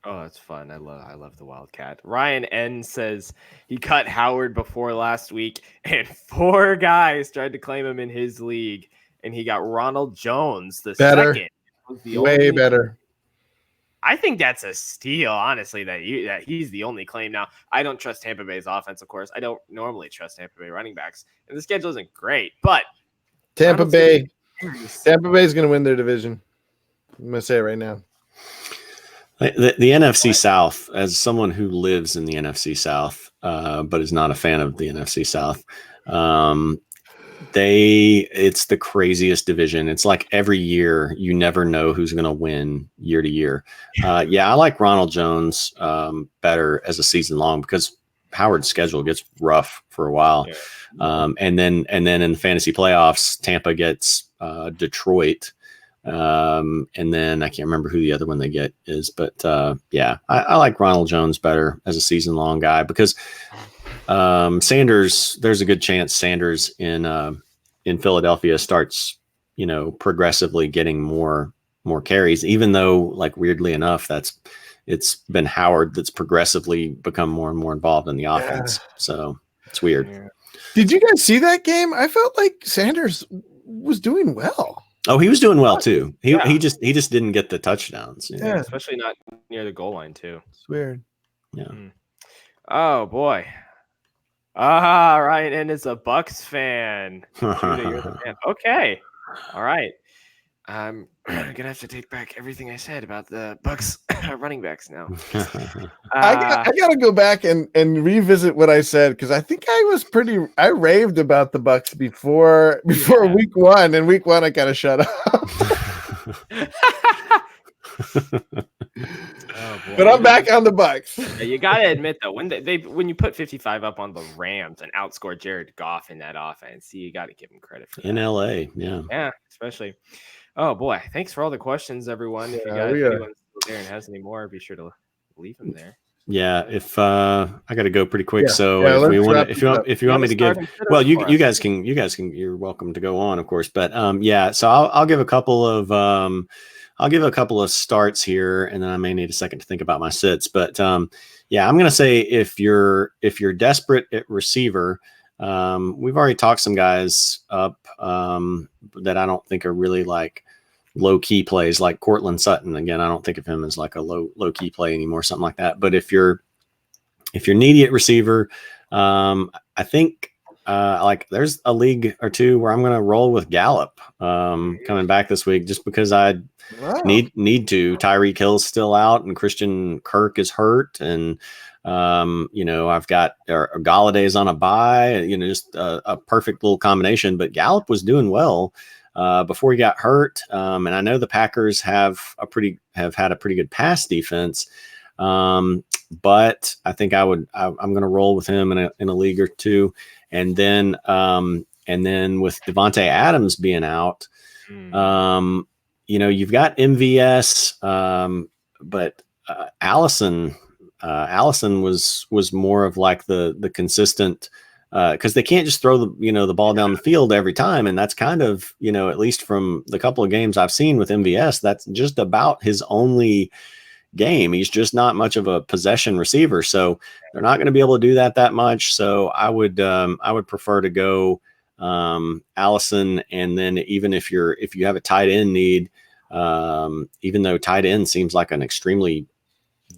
A: Oh, that's fun. I love the Wildcat. Ryan N says he cut Howard before last week, and 4 guys tried to claim him in his league, and he got Ronald Jones the
B: Better.
A: second. Was the
B: Way
A: only
B: better.
A: I think that's a steal, honestly, that he's the only claim. Now, I don't trust Tampa Bay's offense, of course. I don't normally trust Tampa Bay running backs, and the schedule isn't great. But
B: Tampa Bay is going to win their division. I'm going to say it right now.
C: The NFC South, as someone who lives in the NFC South, but is not a fan of the NFC South, it's the craziest division. It's like every year you never know who's going to win year to year. I like Ronald Jones better as a season long because Howard's schedule gets rough for a while. And then in the fantasy playoffs, Tampa gets Detroit. And then I can't remember who the other one they get is, but I like Ronald Jones better as a season long guy because Sanders, there's a good chance Sanders in Philadelphia starts, progressively getting more carries, even though, like, weirdly enough, it's been Howard that's progressively become more and more involved in the offense. So it's weird.
A: Yeah.
B: Did you guys see that game? I felt like Sanders was doing well.
C: Oh, he was doing well too. He just didn't get the touchdowns.
A: Yeah, especially not near the goal line too.
B: It's weird.
C: Yeah.
A: Oh boy. Ryan N is a Bucks fan. Judah, you're the fan. Okay. All right. I'm gonna have to take back everything I said about the Bucks running backs now.
B: I gotta go back and revisit what I said because I think I raved about the Bucks before week 1, and week 1 I kind of shut up. But I'm back on the Bucks.
A: Yeah, you gotta admit though, when you put 55 up on the Rams and outscore Jared Goff in that offense, you got to give him credit for that.
C: In LA, yeah,
A: especially. Oh boy, thanks for all the questions, everyone. If you guys anyone still there and has any more, be sure to leave them there.
C: Yeah, if I got to go pretty quick, so if you want me to give, well, you guys can, you're welcome to go on, of course, but so I'll give a couple of starts here, and then I may need a second to think about my sits, but I'm gonna say if you're desperate at receiver. We've already talked some guys up that I don't think are really like low key plays, like Cortland Sutton. Again, I don't think of him as like a low key play anymore, something like that. But if you're needy at receiver, I think like there's a league or two where I'm going to roll with Gallup coming back this week just because I need to. Tyreek Hill's still out and Christian Kirk is hurt, and I've got Galladay's on a bye, just a perfect little combination. But Gallup was doing well before he got hurt, and I know the Packers have had a pretty good pass defense, but I think I'm going to roll with him in a league or two, and then with Devontae Adams being out, you've got MVS, but Allison was more of like the consistent, because they can't just throw the ball down the field every time, and that's kind of at least from the couple of games I've seen with MVS, that's just about his only game. He's just not much of a possession receiver, so they're not going to be able to do that much. So I would prefer to go Allison, and then even if you have a tight end need, even though tight end seems like an extremely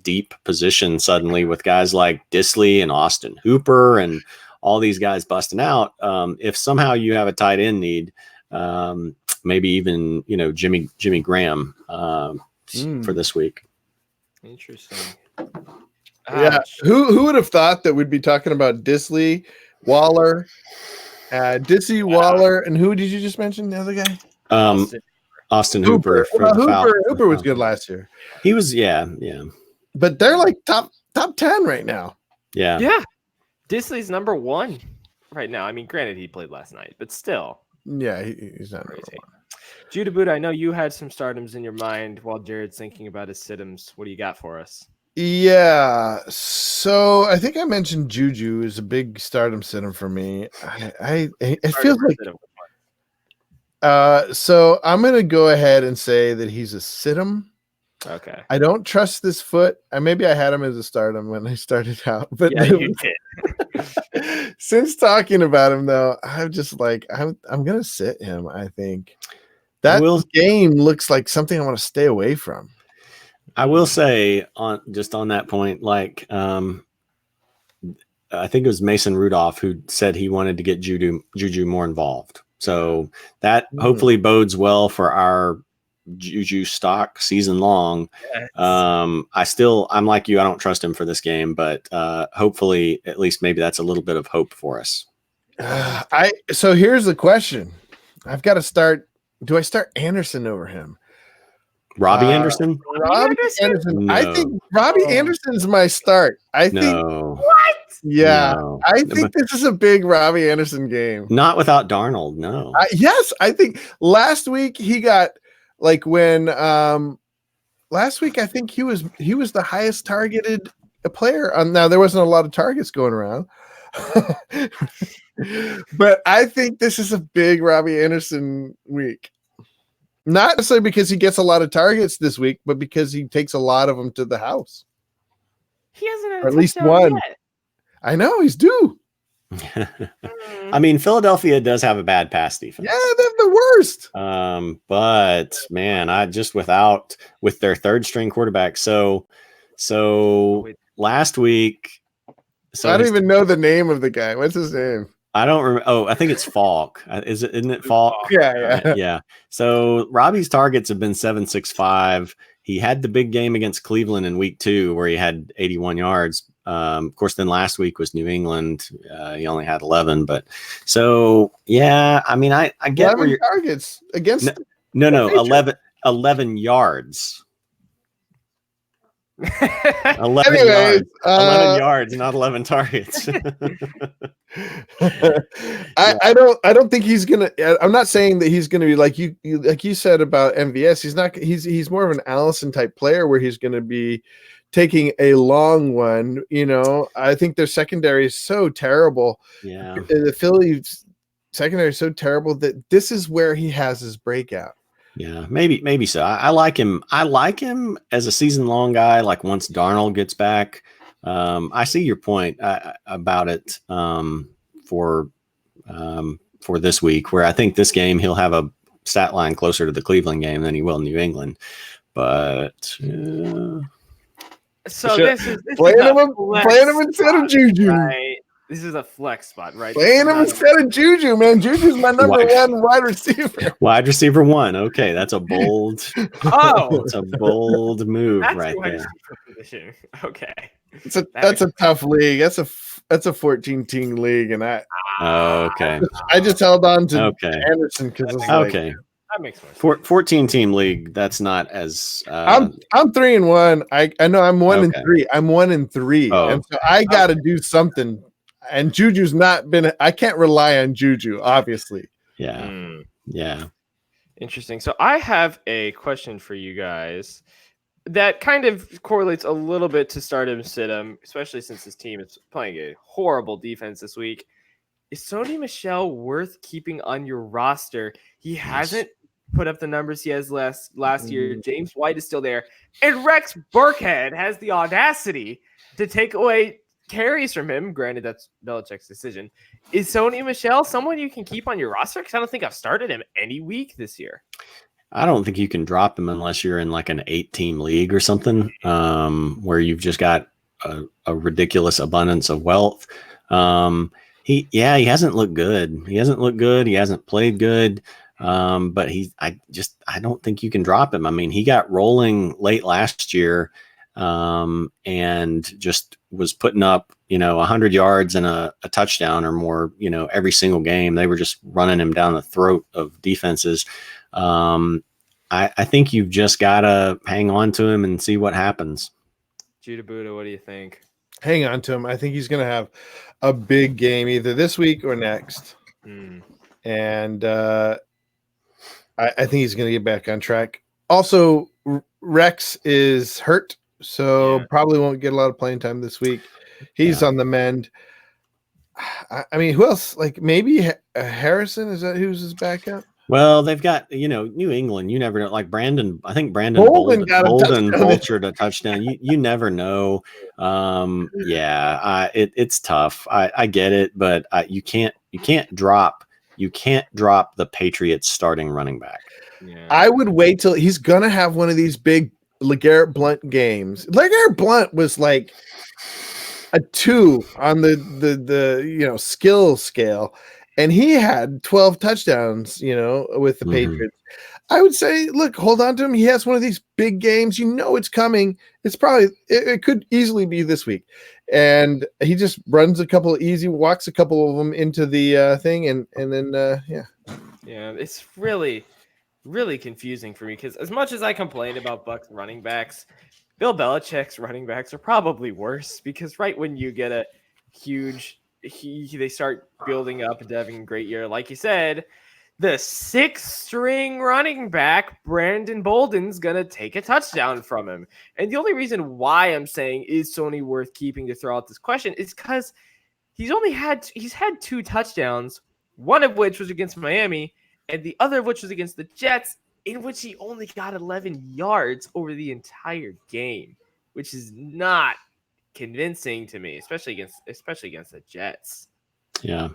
C: deep position suddenly with guys like Disley and Austin Hooper and all these guys busting out. If somehow you have a tight end need, maybe even Jimmy Graham for this week.
A: Interesting.
B: Yeah, who would have thought that we'd be talking about Disley, Waller, Waller, and who did you just mention? The other guy,
C: Austin Hooper.
B: Hooper was good last year.
C: He was, yeah.
B: But they're like top 10 right now.
A: Yeah. Disley's number 1 right now. I mean, granted, he played last night, but still.
B: Yeah, he's not crazy.
A: Judah Buddha, I know you had some stardoms in your mind while Jared's thinking about his situms. What do you got for us?
B: Yeah, so I think I mentioned Juju is a big stardom situm for me. It feels like. So I'm gonna go ahead and say that he's a situm.
A: Okay.
B: I don't trust this foot. Maybe I had him as a stardom when I started out, but
A: Yeah, you did.
B: since talking about him though, I'm just like I'm gonna sit him. I think that game looks like something I want to stay away from.
C: I will say on that point, like I think it was Mason Rudolph who said he wanted to get Juju more involved. So that hopefully bodes well for our Juju stock season long.
A: Yes.
C: I'm like you. I don't trust him for this game, but hopefully at least maybe that's a little bit of hope for us.
B: So here's the question. I've got to start. Do I start Anderson over him?
C: Robbie Anderson?
B: Robbie Anderson.
C: No.
B: I think Robbie Anderson's my start. I think.
A: What?
B: Yeah.
C: No.
B: I think this is a big Robbie Anderson game.
C: Not without Darnold. No.
B: Yes. I think last week he got like when last week I think he was the highest targeted player. Now there wasn't a lot of targets going around. But I think this is a big Robbie Anderson week. Not necessarily because he gets a lot of targets this week, but because he takes a lot of them to the house.
A: He hasn't had
B: or at least one.
A: Yet.
B: I know he's due.
C: I mean, Philadelphia does have a bad pass defense.
B: Yeah, they're the worst.
C: But man, with their third string quarterback. So last week. So
B: I don't even know the name of the guy. What's his name?
C: I don't remember. Oh, I think it's Falk. Isn't it Falk?
B: Yeah.
C: Yeah. So Robbie's targets have been 765. He had the big game against Cleveland in week 2 where he had 81 yards. Of course, then last week was New England. He only had 11. But so, yeah, I mean, I get
B: 11 targets against.
C: No, 11 yards. 11
B: Anyways,
C: yards. 11 yards, not 11 targets.
B: I don't think he's gonna. I'm not saying that he's gonna be like you said about MVS. He's not. He's more of an Allison type player where he's gonna be taking a long one. I think their secondary is so terrible.
C: Yeah,
B: the Phillies secondary is so terrible that this is where he has his breakout.
C: Yeah, maybe so. I like him. I like him as a season-long guy. Like once Darnold gets back, I see your point about it for this week. Where I think this game he'll have a stat line closer to the Cleveland game than he will New England. But
A: so this is
B: playing him instead of Juju.
A: Right? This is a flex spot, right?
B: Playing him instead of Juju, man. Juju's my number one wide receiver.
C: Wide receiver 1. Okay, that's a bold. It's a bold move
A: that's
C: right there.
A: Position. Okay,
B: that's a tough league. That's a 14-team league, and
C: okay.
B: I just held on to Anderson because
C: okay.
A: That makes sense.
C: 14-team league. That's not as.
B: I'm 3-1. I know I'm 1-3. I'm 1-3, and so I got to do something. And Juju's not been. I can't rely on Juju, obviously.
C: Yeah. Yeah.
A: Interesting. So I have a question for you guys that kind of correlates a little bit to start him, sit him, especially since his team is playing a horrible defense this week. Is Sony Michel worth keeping on your roster? He hasn't put up the numbers he has last year. James White is still there. And Rex Burkhead has the audacity to take away carries from him. Granted, that's Belichick's decision. Is Sony Michel someone you can keep on your roster? Because I don't think I've started him any week this year.
C: I don't think you can drop him unless you're in like an 8-team league or something, where you've just got a ridiculous abundance of wealth. He hasn't looked good. He hasn't played good. But I don't think you can drop him. I mean, he got rolling late last year, and just was putting up, 100 yards and a touchdown or more, every single game. They were just running him down the throat of defenses. I think you've just got to hang on to him and see what happens.
A: Judah Buddha, what do you think?
B: Hang on to him. I think he's going to have a big game either this week or next. And I think he's going to get back on track. Also, Rex is hurt, so probably won't get a lot of playing time this week. He's on the mend. I mean, who else? Like maybe Harrison, is that who's his backup?
C: Well, they've got, New England. You never know. Like Brandon, I think Brandon
B: Bolden got a
C: Bolden
B: touchdown.
C: vultured a touchdown. You never know. It's tough. I get it, but you can't drop the Patriots starting running back.
A: Yeah.
B: I would wait till he's gonna have one of these big LeGarrette Blount games. LeGarrette Blount was like a 2 on the skill scale, and he had 12 touchdowns, with the Patriots. I would say, look, hold on to him. He has one of these big games. It's coming. It's probably it could easily be this week, and he just runs walks a couple of them into the thing, and then
A: Yeah, it's really, really confusing for me because as much as I complain about Bucs running backs, Bill Belichick's running backs are probably worse because right when you get a huge, they start building up and having a great year, like you said, the 6th-string running back, Brandon Bolden's going to take a touchdown from him. And the only reason why I'm saying is Sony worth keeping to throw out this question is because he's had 2 touchdowns, one of which was against Miami, and the other of which was against the Jets, in which he only got 11 yards over the entire game, which is not convincing to me, especially against the Jets.
C: Yeah.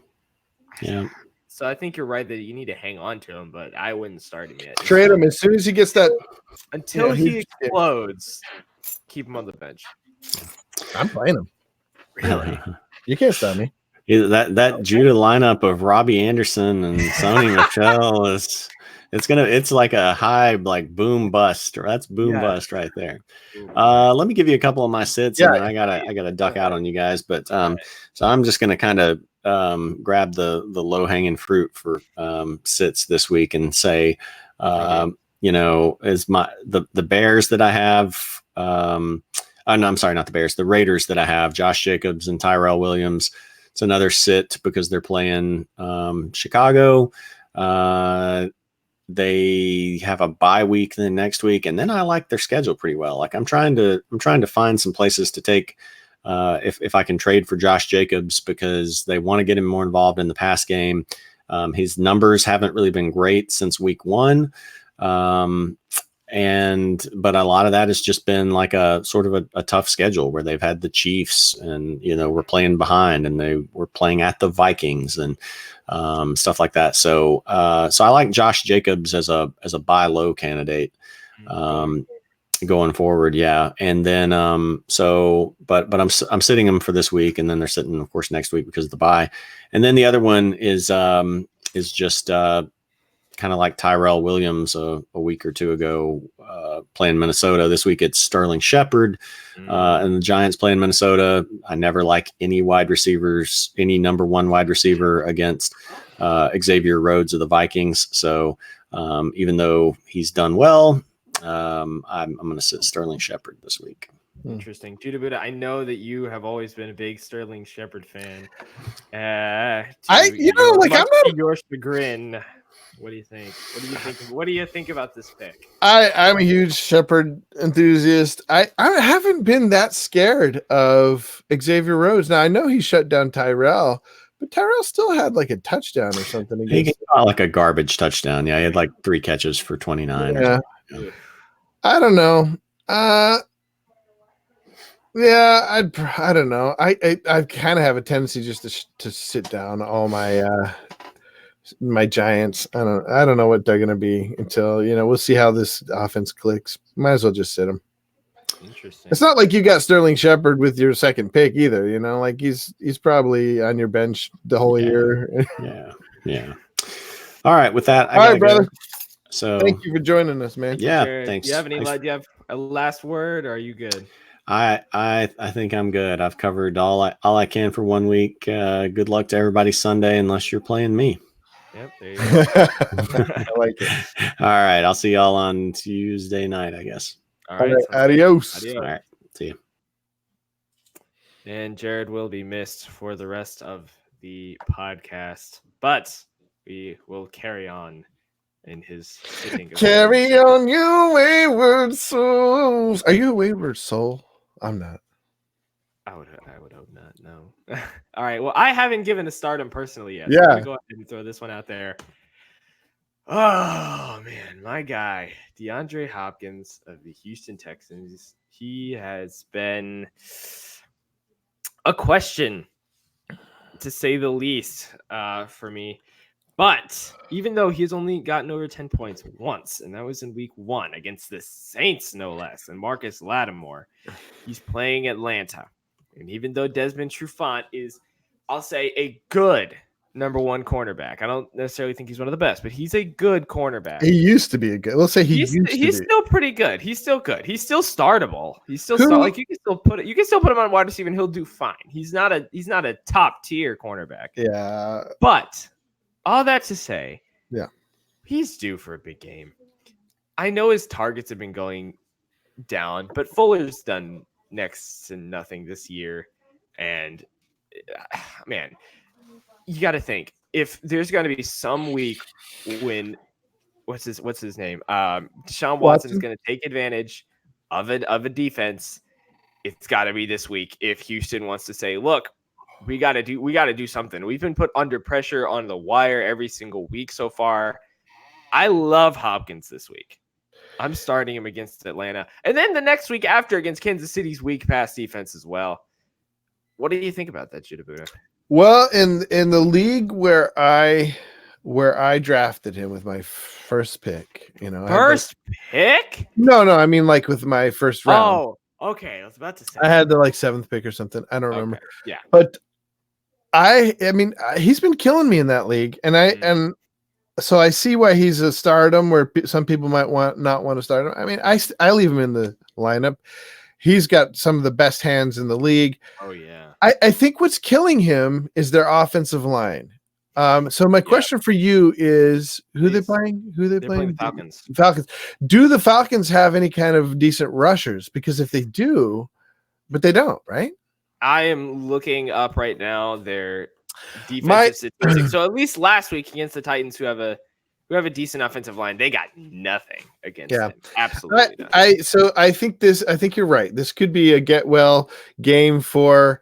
C: Yeah.
A: So I think you're right that you need to hang on to him, but I wouldn't start him yet.
B: Trade him as soon as he gets that.
A: Until he explodes, keep him on the bench.
B: I'm playing him.
A: Really?
B: You can't stop me.
C: That Judah lineup of Robbie Anderson and Sony Michel it's like a high, like boom bust. That's boom bust right there. Let me give you a couple of my sits, and then I gotta duck out on you guys. But so I'm just gonna kind of grab the low hanging fruit for sits this week and say, is the Bears that I have. No, I'm sorry, not the Bears. The Raiders that I have. Josh Jacobs and Tyrell Williams. It's another sit because they're playing Chicago. They have a bye week the next week, and then I like their schedule pretty well. Like I'm trying to find some places to take if I can trade for Josh Jacobs because they want to get him more involved in the pass game. His numbers haven't really been great since week 1. But a lot of that has just been like a sort of a tough schedule where they've had the Chiefs and, we're playing behind and they were playing at the Vikings and stuff like that. So I like Josh Jacobs as a buy low candidate going forward. Yeah. And then, but I'm sitting him for this week, and then they're sitting, of course, next week because of the bye. And then the other one is just kind of like Tyrell Williams a week or 2 ago, playing Minnesota. This week it's Sterling Shepard, and the Giants playing Minnesota. I never like any wide receivers, any number 1 wide receiver against Xavier Rhodes of the Vikings. So even though he's done well, I'm going to sit Sterling Shepard this week.
A: Interesting. Judah Buddha, I know that you have always been a big Sterling Shepard fan. I'm not your chagrin. What do you think? What do you think about this pick?
B: I'm a huge Shepard enthusiast. I haven't been that scared of Xavier Rhodes. Now I know he shut down Tyrell, but Tyrell still had like a touchdown or something.
C: He got like a garbage touchdown. Yeah, he had like 3 catches for 29.
B: Yeah. I don't know. I don't know. I kind of have a tendency just to sit down all my Giants. I don't know what they're going to be until, we'll see how this offense clicks. Might as well just sit them.
A: Interesting.
B: It's not like you got Sterling Shepard with your second pick either, like he's probably on your bench the whole year.
C: Yeah. All right. With that,
B: all right, brother.
C: So
B: thank you for joining us, man.
C: Yeah.
A: Jared,
C: Thanks.
A: Do you have a last word, or are you good?
C: I think I'm good. I've covered all I can for 1 week. Good luck to everybody Sunday, unless you're playing me.
A: Yep, there you go.
B: I like it.
C: All right, I'll see y'all on Tuesday night, I guess.
A: All right,
B: adios.
C: All right, see you.
A: And Jared will be missed for the rest of the podcast, but we will carry on in his sitting.
B: Carry on, you wayward souls. Are you a wayward soul? I'm not.
A: I would hope not. No. All right. Well, I haven't given a stardom personally yet.
B: Yeah.
A: So I'm gonna go ahead and throw this one out there. Oh man, my guy, DeAndre Hopkins of the Houston Texans. He has been a question, to say the least, for me. But even though he's only gotten over 10 points once, and that was in week 1 against the Saints, no less, and Marcus Lattimore, he's playing Atlanta. And even though Desmond Trufant is, I'll say, a good number 1 cornerback, I don't necessarily think he's one of the best, but he's a good cornerback.
B: He used to be a good. We'll say he's
A: still pretty good. He's still good. He's still startable. He's still like you can still put him on wide receiver and he'll do fine. He's not a top tier cornerback.
B: Yeah,
A: but all that to say,
B: yeah,
A: he's due for a big game. I know his targets have been going down, but Fuller's done next to nothing this year. And man, you got to think, if there's going to be some week when what's his name? Deshaun Watson is going to take advantage of a defense. It's got to be this week if Houston wants to say, look, we got to do something. We've been put under pressure on the wire every single week so far. I love Hopkins this week. I'm starting him against Atlanta. And then the next week after against Kansas City's weak pass defense as well. What do you think about that, Judah Buddha?
B: Well, in the league where I drafted him with my first pick,
A: First pick?
B: No, I mean like with my first round.
A: Oh, okay. I was about to say
B: I had the 7th pick or something. I don't remember.
A: Yeah.
B: But I mean, he's been killing me in that league, and so I see why he's a stardom where some people might not want to start him. I mean, I leave him in the lineup. He's got some of the best hands in the league.
A: Oh yeah.
B: I think what's killing him is their offensive line. So my question for you is, who they playing? They're playing the
A: Falcons.
B: Falcons. Do the Falcons have any kind of decent rushers? Because if they do, but they don't, right?
A: I am looking up right now their defensive statistics. So at least last week against the Titans, who have a decent offensive line, they got nothing against them. Absolutely nothing.
B: I think you're right. This could be a get well game for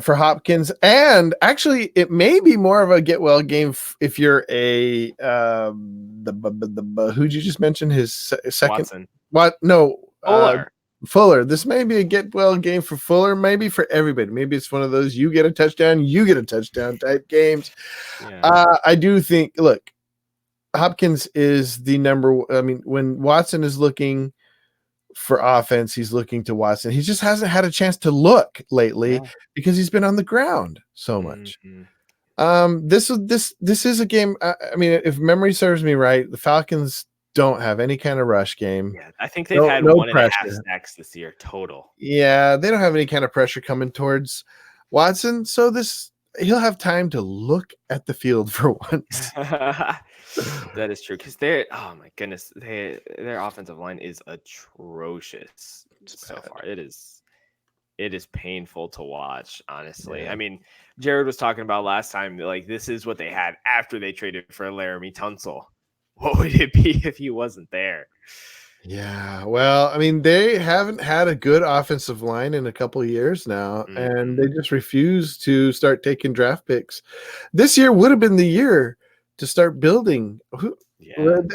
B: Hopkins, and actually it may be more of a get well game if you're a who'd you just mention, his second
A: Watson.
B: What? No,
A: Fuller.
B: This may be a get well game for Fuller, maybe for everybody. Maybe it's one of those you get a touchdown type games.
A: Yeah.
B: I do think, look, Hopkins is the number. I mean, when Watson is looking for offense, he's looking to Watson. He just hasn't had a chance to look lately because he's been on the ground so much.
A: Mm-hmm.
B: This is a game. I mean, if memory serves me right, the Falcons don't have any kind of rush game.
A: Yeah, I think they've had 1.5 sacks this year total.
B: Yeah, they don't have any kind of pressure coming towards Watson, so he'll have time to look at the field for once.
A: That is true, because their offensive line is atrocious so far. It is painful to watch, honestly.
B: Yeah.
A: I mean, Jared was talking about last time, like, this is what they had after they traded for Laramie Tunsil. What would it be if he wasn't there?
B: Yeah, well, I mean, they haven't had a good offensive line in a couple of years now, and they just refuse to start taking draft picks. This year would have been the year to start building.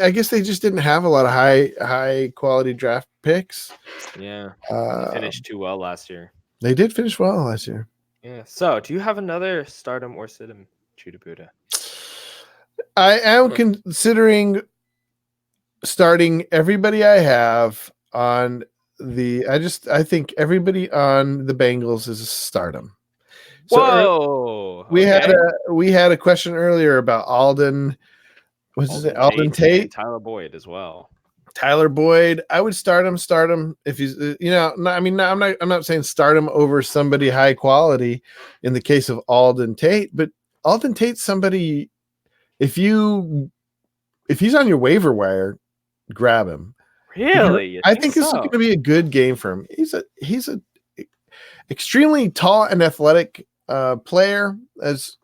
B: I guess they just didn't have a lot of high quality draft picks.
A: Yeah, they finished too well last year.
B: They did finish well last year.
A: Yeah. So, do you have another stardom or sit-em, Judah Buddha?
B: I am considering starting everybody I have on I think everybody on the Bengals is a stardom. So
A: Whoa!
B: We had a question earlier about Alden. What's his name? Alden Tate,
A: and Tyler Boyd as well.
B: Tyler Boyd. I would start him if he's I'm not saying start him over somebody high quality in the case of Alden Tate, but Alden Tate's somebody. If he's on your waiver wire, grab him.
A: Really?
B: I think this is going to be a good game for him. He's a extremely tall and athletic player. As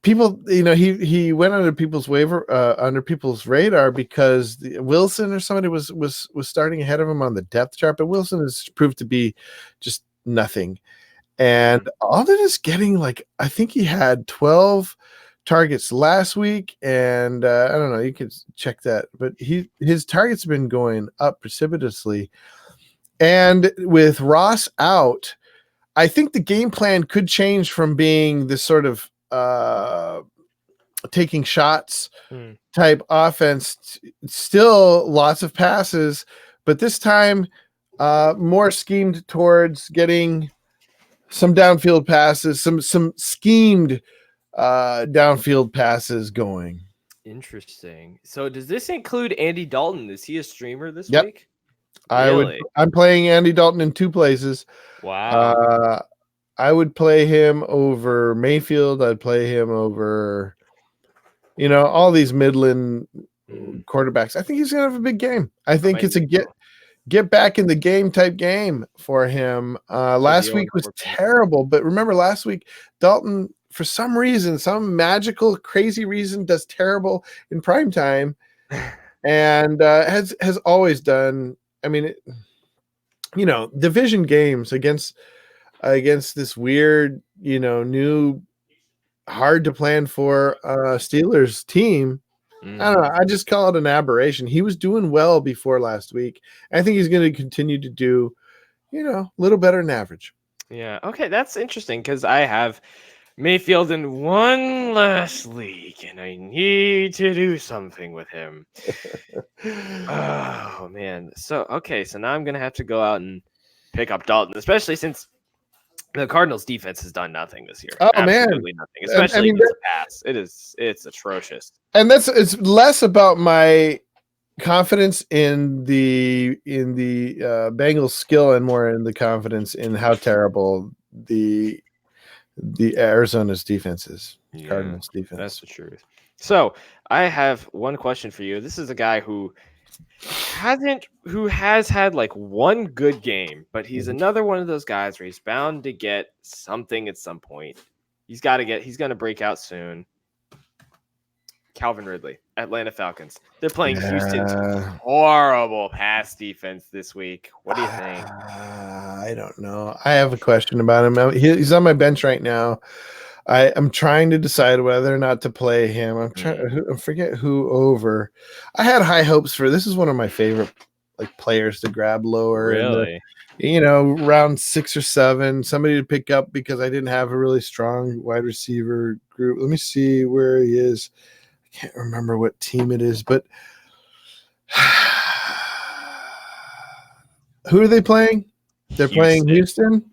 B: people, he went under people's under people's radar because Wilson or somebody was starting ahead of him on the depth chart, but Wilson has proved to be just nothing. And Alden is getting I think he had 12 targets last week, and I don't know. You could check that, but his targets have been going up precipitously. And with Ross out, I think the game plan could change from being this sort of taking shots type offense. Still lots of passes, but this time more schemed towards getting some downfield passes, some schemed downfield passes going.
A: Interesting. So does this include Andy Dalton? Is he a streamer this
B: Yep.
A: week?
B: Really? I'm playing Andy Dalton in 2 places.
A: Wow.
B: I would play him over Mayfield. I'd play him over, all these Midland quarterbacks. I think he's gonna have a big game. I think it's a get back in the game type game for him. Last week was terrible, but remember last week Dalton, for some reason, some magical, crazy reason, does terrible in prime time, and has always done. I mean, division games against this weird, new, hard to plan for Steelers team. I don't know. I just call it an aberration. He was doing well before last week. I think he's going to continue to do, a little better than average.
A: Yeah. Okay, that's interesting because I have Mayfield in one last league, and I need to do something with him. Oh man. So now I'm gonna have to go out and pick up Dalton, especially since the Cardinals defense has done nothing this year.
B: Oh
A: Absolutely
B: man,
A: nothing. Especially against pass. It's atrocious.
B: And it's less about my confidence in the Bengals skill and more in the confidence in how terrible the Arizona's defense is. Cardinals defense.
A: That's the truth. So I have one question for you. This is a guy who has had like one good game, but he's another one of those guys where he's bound to get something at some point. He's going to break out soon. Calvin Ridley, Atlanta Falcons. They're playing Houston's horrible pass defense this week. What do you think?
B: I don't know. I have a question about him. He's on my bench right now. I'm trying to decide whether or not to play him. I forget who over. I had high hopes for this. Is one of my favorite players to grab lower.
A: Really?
B: Round 6 or 7, somebody to pick up because I didn't have a really strong wide receiver group. Let me see where he is. I can't remember what team it is, but who are they playing? They're playing Houston.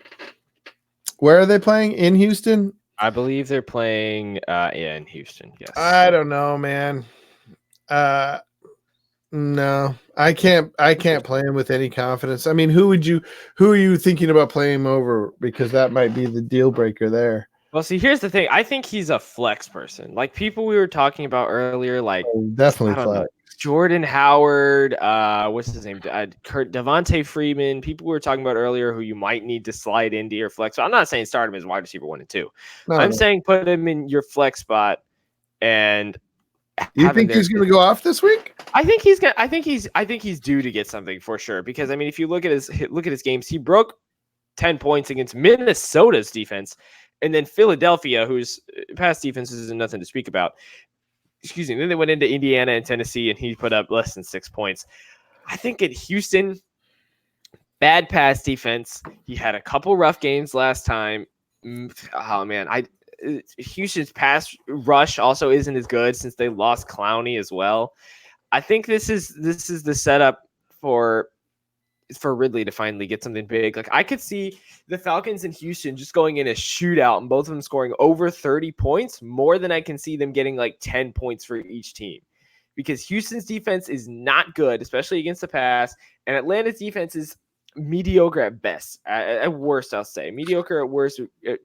B: Where are they playing? In Houston?
A: I believe they're playing in Houston. Yes.
B: I don't know, man. No, I can't play him with any confidence. I mean, who are you thinking about playing him over? Because that might be the deal breaker there.
A: Well, see, here's the thing. I think he's a flex person. Like people we were talking about earlier,
B: definitely flex.
A: Jordan Howard, what's his name? Devontae Freeman. People we were talking about earlier who you might need to slide into your flex. So I'm not saying start him as wide receiver 1 and 2. I'm saying put him in your flex spot. And
B: you think he's going to go off this week?
A: I think he's due to get something for sure. Because I mean, if you look at his games, he broke 10 points against Minnesota's defense. And then Philadelphia, whose pass defenses is nothing to speak about. Excuse me. Then they went into Indiana and Tennessee, and he put up less than 6 points. I think at Houston, bad pass defense. He had a couple rough games last time. Oh man, Houston's pass rush also isn't as good since they lost Clowney as well. I think this is the setup for Ridley to finally get something big. Like I could see the Falcons and Houston just going in a shootout and both of them scoring over 30 points more than I can see them getting like 10 points for each team, because Houston's defense is not good, especially against the pass, and Atlanta's defense is mediocre at best. At worst, I'll say mediocre at worst.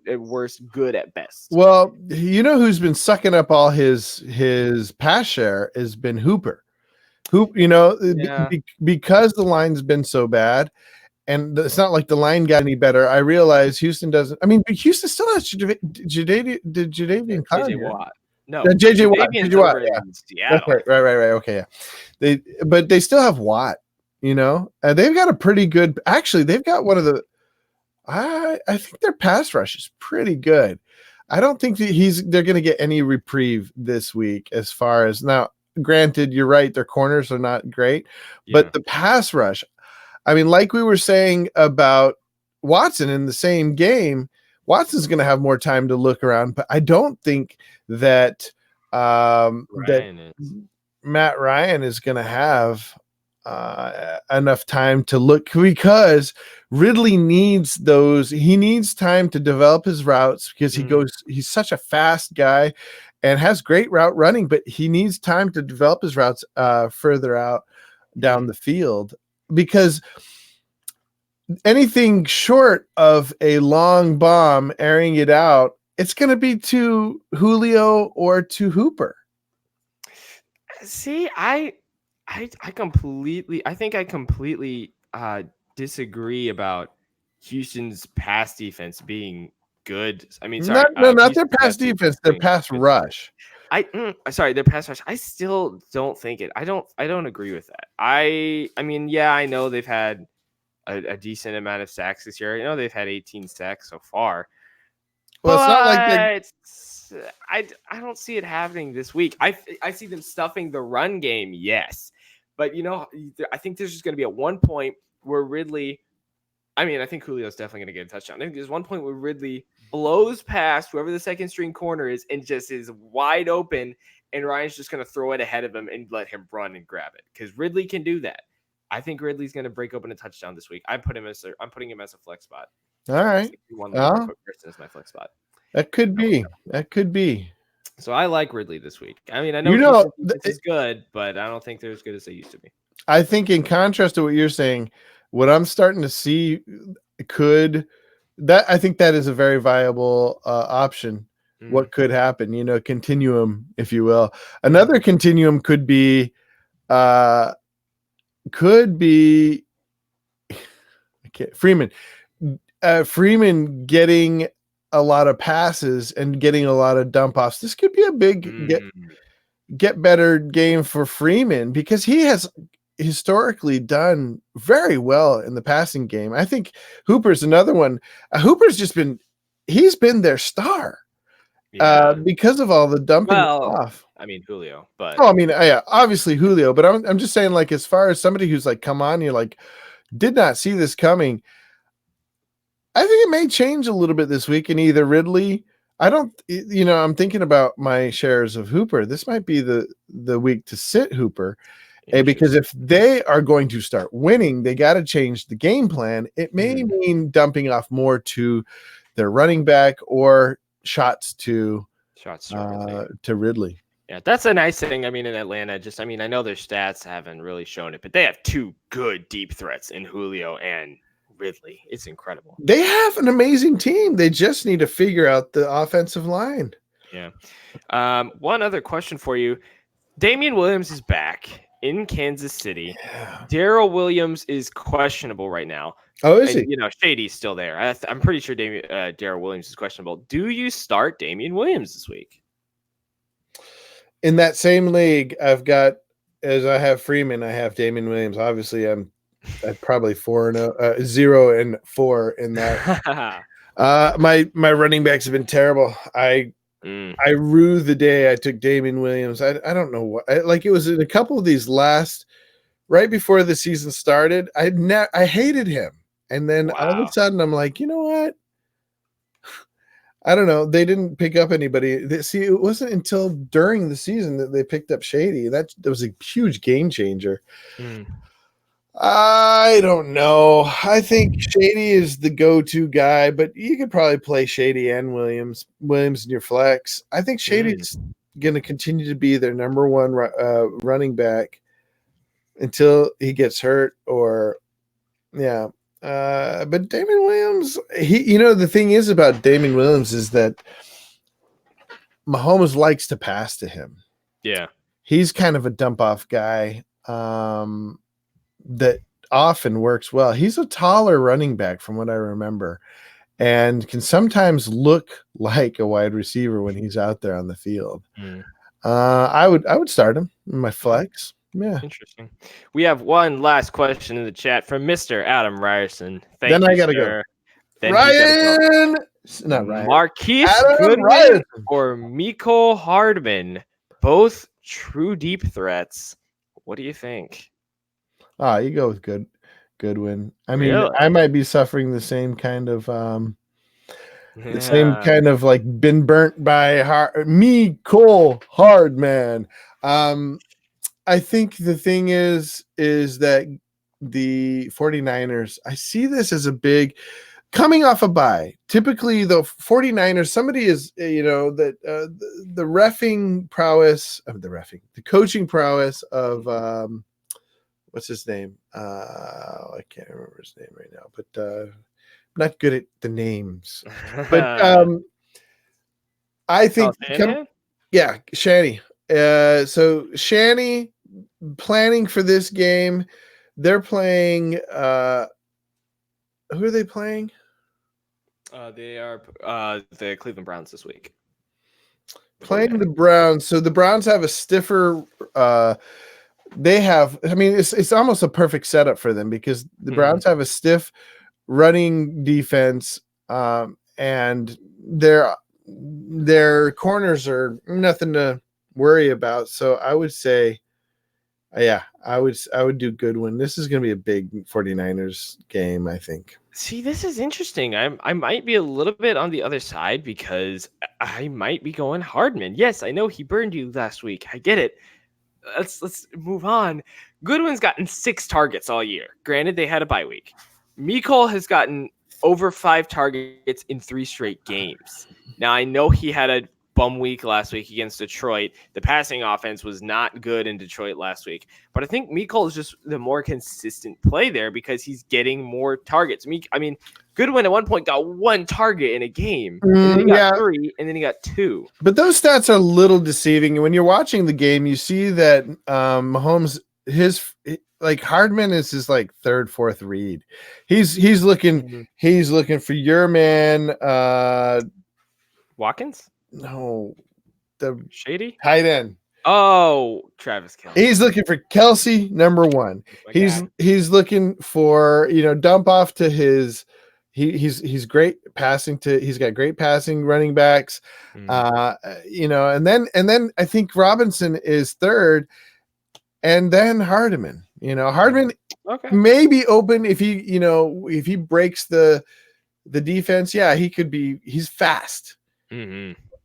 A: At worst, good at best.
B: Well, who's been sucking up all his pass share has been Hooper. Because the line's been so bad, and it's not like the line got any better. I realize Houston doesn't. I mean, but Houston still has Jadeveon
A: J.J. Watt. No,
B: J.J. Watt. J.J. Watt. Yeah. That's right. Okay, yeah. But they still have Watt. They've got a pretty good. Actually, they've got one of the. I think their pass rush is pretty good. I don't think that they're going to get any reprieve this week. As far as now, granted, you're right, their corners are not great, but the pass rush. I mean, like we were saying about Watson in the same game, Watson's going to have more time to look around, but I don't think that Matt Ryan is going to have enough time to look, because Ridley needs those. He needs time to develop his routes because he's such a fast guy and has great route running, but he needs time to develop his routes further out down the field, because anything short of a long bomb airing it out, it's going to be to Julio or to Hooper.
A: See, I completely disagree about Houston's pass defense being good. I mean, sorry,
B: not their pass defense, their pass rush.
A: Sorry, their pass rush. I still don't think it. I don't agree with that. I mean, yeah, I know they've had a decent amount of sacks this year. They've had 18 sacks so far. Well, it's not like I don't see it happening this week. I see them stuffing the run game, yes. But, I think there's just going to be at one point where Ridley – I mean, I think Julio's definitely going to get a touchdown. I think there's one point where Ridley blows past whoever the second string corner is and just is wide open, and Ryan's just going to throw it ahead of him and let him run and grab it, because Ridley can do that. I think Ridley's going to break open a touchdown this week. I'm putting him as a flex spot.
B: All right.
A: As my flex spot.
B: That could be.
A: So I like Ridley this week. I mean, I know this is good, but I don't think they're as good as they used to be.
B: I think in contrast to what you're saying, what I'm starting to see I think that is a very viable option. What could happen, continuum, if you will. Another continuum could be Freeman. Freeman getting a lot of passes and getting a lot of dump offs. This could be a big get better game for Freeman, because he has historically done very well in the passing game. I think Hooper's another one. Hooper's he's been their star because of all the dumping off.
A: I mean, Julio, but
B: obviously Julio, but I'm just saying, like, as far as somebody who's like, come on, you're like, did not see this coming. I think it may change a little bit this week, and either Ridley. I'm thinking about my shares of Hooper. This might be the week to sit Hooper, because if they are going to start winning, they got to change the game plan. It may mean dumping off more to their running back or shots to Ridley.
A: Yeah, that's a nice thing. I mean, in Atlanta, I know their stats haven't really shown it, but they have two good deep threats in Julio and Ridley. It's incredible.
B: They have an amazing team. They just need to figure out the offensive line.
A: Yeah. One other question for you. Damian Williams is back in Kansas City. Yeah. Darrell Williams is questionable right now.
B: Oh, is he?
A: Shady's still there. I'm pretty sure Darrell Williams is questionable. Do you start Damian Williams this week?
B: In that same league, as I have Freeman, I have Damian Williams. Obviously, I'm probably 0-4 in that. My running backs have been terrible. I rue the day I took Damian Williams. I don't know what. It was in a couple of these right before the season started. I hated him, and then all of a sudden I'm like, you know what? I don't know. They didn't pick up anybody. It wasn't until during the season that they picked up Shady. That was a huge game changer. I don't know. I think Shady is the go-to guy, but you could probably play Shady and Williams in your flex. I think Shady's going to continue to be their number one running back until he gets hurt but Damian Williams, the thing is about Damian Williams is that Mahomes likes to pass to him.
A: Yeah.
B: He's kind of a dump off guy. That often works well. He's a taller running back from what I remember, and can sometimes look like a wide receiver when he's out there on the field. I would start him in my flex. Yeah.
A: Interesting. We have one last question in the chat from Mr. Adam Ryerson.
B: Then I gotta go. Ryan, It's not Ryan.
A: Marquise
B: Adam
A: Goodwin
B: Ryerson.
A: or Mecole Hardman, both true deep threats. What do you think?
B: You go with Goodwin. I mean,
A: Really?
B: I might be suffering the same kind of like been burnt by Mecole Hardman. I think the thing is that the 49ers, I see this as a big coming off a bye. Typically the 49ers, somebody is, that the reffing prowess of the coaching prowess of what's his name? I can't remember his name right now, but I'm not good at the names. But I think Shanny. So Shanny planning for this game. They're playing who are they playing?
A: They are the Cleveland Browns this week.
B: Playing the Browns. So the Browns have a stiffer they have, I mean, it's almost a perfect setup for them because the Browns have a stiff running defense, and their corners are nothing to worry about. So I would say, I would do Goodwin. This is going to be a big 49ers game, I think.
A: See, this is interesting. I might be a little bit on the other side because I might be going Hardman. Yes, I know he burned you last week. I get it. Let's move on. Goodwin's gotten 6 targets all year. Granted, they had a bye week. Mecole has gotten over 5 targets in 3 straight games. Now, I know he had a bum week last week against Detroit. The passing offense was not good in Detroit last week. But I think Mecole is just the more consistent play there because he's getting more targets. I mean, Goodwin at one point got 1 target in a game, and then he got 3, and then he got 2.
B: But those stats are a little deceiving. When you're watching the game, you see that Mahomes, Hardman is his like 3rd, 4th read. He's looking for your man.
A: Watkins?
B: No, the
A: Shady
B: tight end.
A: Oh, Travis Kelce.
B: He's looking for Kelce, number 1. He's looking for, dump off to his. He's great passing he's got great passing running backs, and then I think Robinson is 3rd, and then Hardman. Hardman may be open if he breaks the defense. Yeah, he could be. He's fast,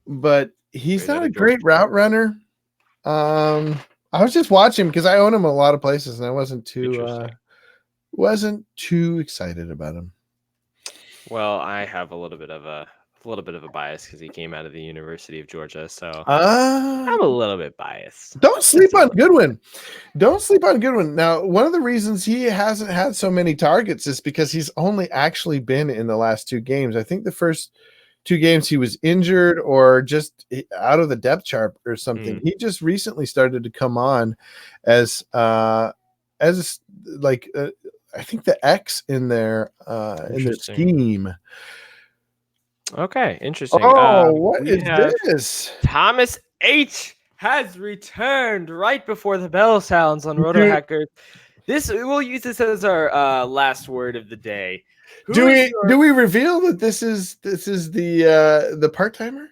B: but he's not a great route runner. I was just watching because I own him a lot of places, and I wasn't too excited about him.
A: Well, I have a little bit of a bias because he came out of the University of Georgia, so I'm a little bit biased.
B: Don't sleep on Goodwin. Now, one of the reasons he hasn't had so many targets is because he's only actually been in the last 2 games. I think the first 2 games he was injured or just out of the depth chart or something. He just recently started to come on as I think the X in their scheme.
A: Okay, interesting.
B: What is this?
A: Thomas H has returned right before the bell sounds on RotoHackers. We'll use this as our last word of the day.
B: Do we reveal that this is the part-timer?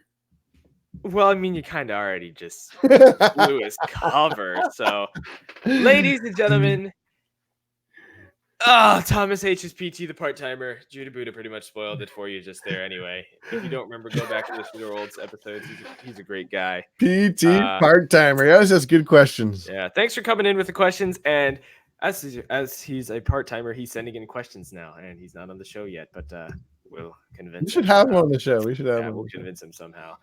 A: Well, I mean, you kind of already just blew his cover. So, ladies and gentlemen, Thomas H is PT, the part-timer. Judah Buddha pretty much spoiled it for you just there anyway. If you don't remember, go back and listen to our old episodes. He's a great guy.
B: PT part-timer. He always has good questions.
A: Yeah, thanks for coming in with the questions. And as he's a part-timer, he's sending in questions now, and he's not on the show yet, but we'll convince him.
B: We should have him on the show.
A: We'll convince him somehow.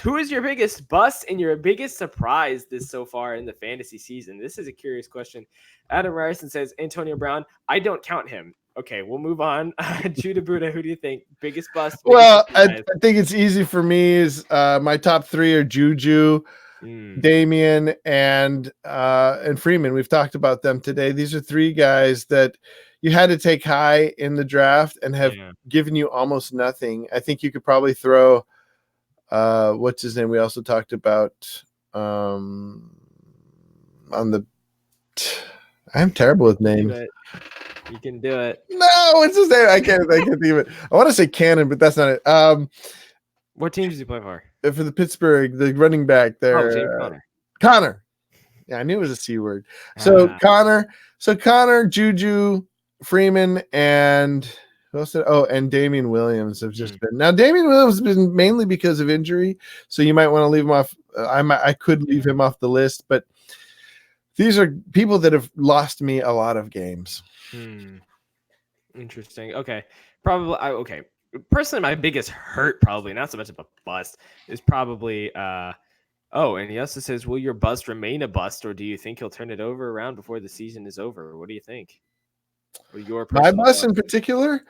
A: Who is your biggest bust and your biggest surprise so far in the fantasy season? This is a curious question. Adam Ryerson says, Antonio Brown. I don't count him. Okay, we'll move on. Judah Buddha, who do you think? Biggest bust?
B: I think it's easy for me. Is my top 3 are Juju, Damian, and Freeman. We've talked about them today. These are 3 guys that you had to take high in the draft and have given you almost nothing. I think you could probably throw what's his name? We also talked about on the I'm terrible with names.
A: You can do it.
B: No, it's his name. I can't think of it. I want to say Cannon, but that's not it.
A: What team does he play for?
B: For the Pittsburgh, the running back there.
A: Oh, James Conner.
B: Connor. Yeah, I knew it was a C word. So Connor, Juju, Freeman, and who else and Damian Williams have just been. Now, Damian Williams has been mainly because of injury, so you might want to leave him off. I could leave him off the list, but these are people that have lost me a lot of games.
A: Interesting. Okay. Probably. Okay. Personally, my biggest hurt, probably not so much of a bust, is probably. And he also says, will your bust remain a bust, or do you think he'll turn it around before the season is over? What do you think?
B: My bust in particular?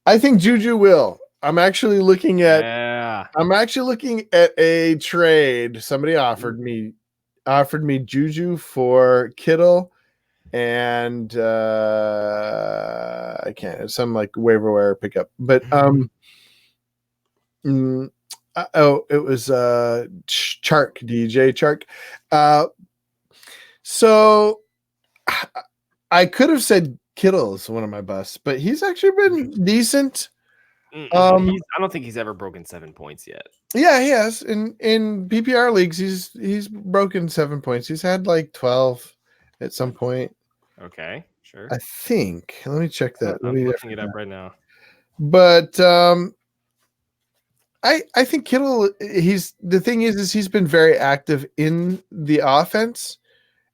B: I think Juju will. I'm actually looking at a trade. Somebody offered me Juju for Kittle and I can't, some like waiver wire pickup. But it was Chark, DJ Chark. So I could have said Kittle is one of my busts, but he's actually been decent.
A: I don't think he's ever broken 7 points yet.
B: Yeah, he has. In PPR leagues, he's broken 7 points. He's had like 12 at some point.
A: Okay, sure.
B: I think. Let me check that.
A: I'm looking it up right now.
B: But I think Kittle, he's been very active in the offense.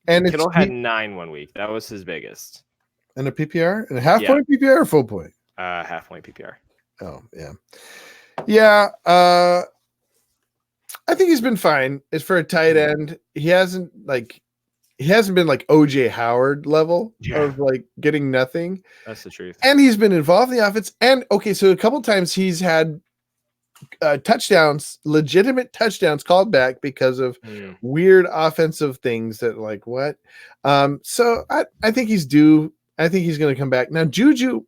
B: And
A: Kittle had 9 1 week. That was his biggest.
B: And a PPR? And a half point PPR or full point?
A: Half point PPR.
B: Oh, yeah. Yeah. I think he's been fine. It's for a tight end. He hasn't been like OJ Howard level of like getting nothing.
A: That's the truth.
B: And he's been involved in the offense. And okay, so a couple times he's had legitimate touchdowns called back because of weird offensive things that like what. So I think he's due. I think he's going to come back. Now, Juju,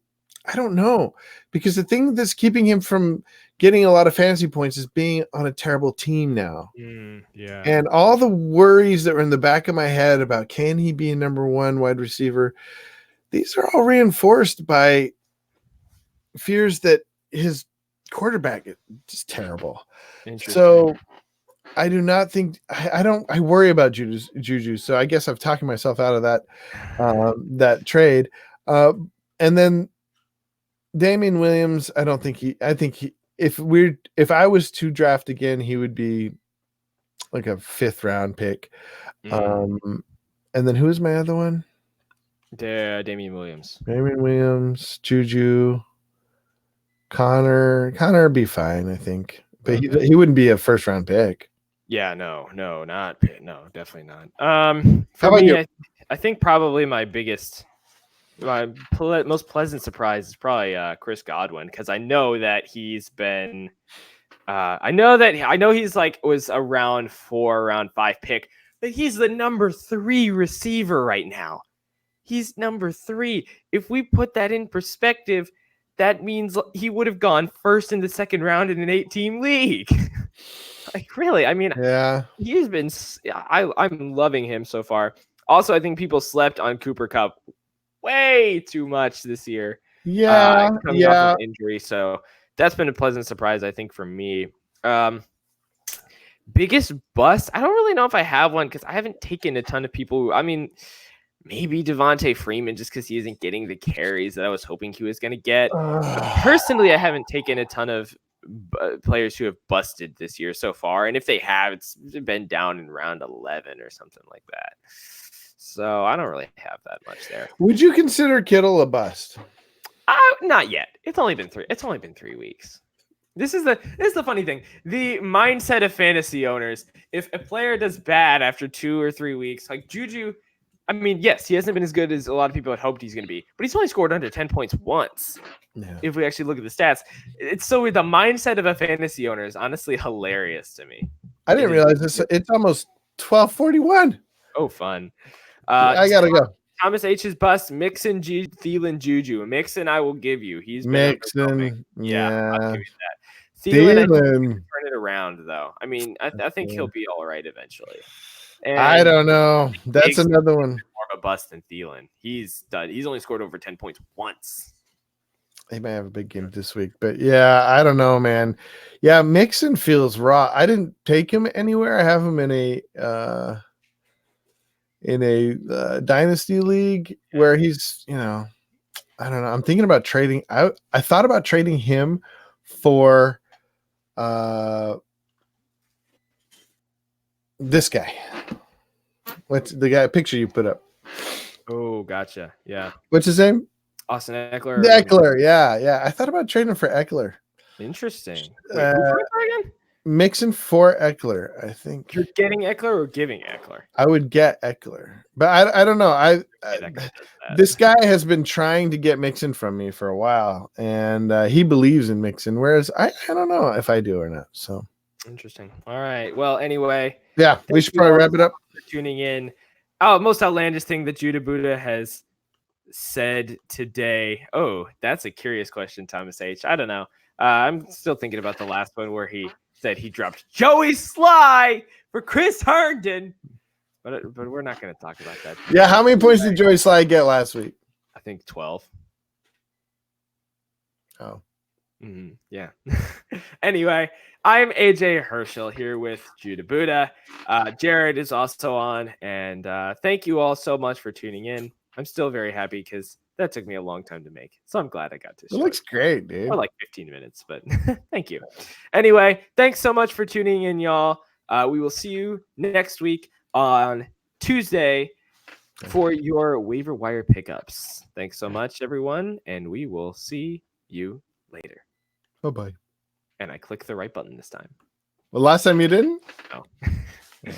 B: I don't know, because the thing that's keeping him from getting a lot of fantasy points is being on a terrible team now.
A: Yeah.
B: And all the worries that were in the back of my head about can he be a number one wide receiver, these are all reinforced by fears that his quarterback is just terrible. So I do not think I worry about Juju. So I guess I've talked myself out of that trade. And then Damian Williams, I think if I was to draft again, he would be like a 5th round pick. And then who is my other one?
A: Damian Williams.
B: Juju, Connor would be fine, I think, but he wouldn't be a 1st round pick.
A: Yeah, no, definitely not. For me, I think probably my most pleasant surprise is probably Chris Godwin, because I know that he's been, I know he's like was a round 4, round 5 pick, but he's the number 3 receiver right now. He's number 3. If we put that in perspective, that means he would have gone first in the 2nd round in an 8-team league. Like, really? I mean, yeah, he's been. I'm loving him so far. Also, I think people slept on Cooper Kupp way too much this year. Coming off of injury, so that's been a pleasant surprise, I think, for me. Biggest bust? I don't really know if I have one, because I haven't taken a ton of people. I mean, maybe Devontae Freeman, just because he isn't getting the carries that I was hoping he was going to get. Personally, I haven't taken a ton of players who have busted this year so far, and if they have, it's been down in round 11 or something like that. So I don't really have that much there.
B: Would you consider Kittle a bust?
A: Not yet. It's only been 3 weeks. This is the funny thing. The mindset of fantasy owners: if a player does bad after 2 or 3 weeks, like Juju, I mean, yes, he hasn't been as good as a lot of people had hoped he's going to be, but he's only scored under 10 points once. Yeah. If we actually look at the stats, it's so the mindset of a fantasy owner is honestly hilarious to me.
B: I didn't realize this. It's almost 12:41.
A: Oh, fun.
B: I gotta go.
A: Thomas H's bust. Mixon, Thielen, Juju. Mixon, I will give you. He's been
B: Mixon.
A: Yeah, I'll give you that. Thielen, I think turn it around though. I mean, I think he'll be all right eventually.
B: And I don't know. That's another one.
A: More of a bust than Thielen. He's only scored over 10 points once.
B: He may have a big game this week, but yeah, I don't know, man. Yeah, Mixon feels raw. I didn't take him anywhere. I have him in a dynasty league where he's, I don't know. I'm thinking about trading. I thought about trading him for this guy. What's the guy picture you put up?
A: Oh, gotcha. Yeah.
B: What's his name?
A: Austin Ekeler.
B: Ekeler. Yeah. I thought about trading for Ekeler.
A: Interesting. Wait, who for Ekeler again?
B: Mixon for Ekeler, I think.
A: You're getting Ekeler or giving Ekeler?
B: I would get Ekeler, but I don't know. This guy has been trying to get Mixon from me for a while, and he believes in Mixon, whereas I don't know if I do or not. So
A: interesting. All right. Well, anyway.
B: Yeah, we should probably wrap it up.
A: For tuning in. Oh, most outlandish thing that Judah Buddha has said today. Oh, that's a curious question, Thomas H. I don't know. I'm still thinking about the last one where he said he dropped Joey Sly for Chris Herndon. But we're not going to talk about that.
B: Yeah, how many points did Joey Sly get last week?
A: I think 12.
B: Oh.
A: Mm-hmm. Yeah. Anyway, I'm AJ Herschel here with Judah Buddha. Jared is also on, and thank you all so much for tuning in. I'm still very happy because that took me a long time to make, so I'm glad I got to.
B: It looks great, dude.
A: Or like 15 minutes, but thank you. Anyway, thanks so much for tuning in, y'all. We will see you next week on Tuesday for your waiver wire pickups. Thanks so much, everyone, and we will see you later.
B: Bye-bye.
A: And I clicked the right button this time.
B: Well, last time you didn't?
A: No.
B: Yeah.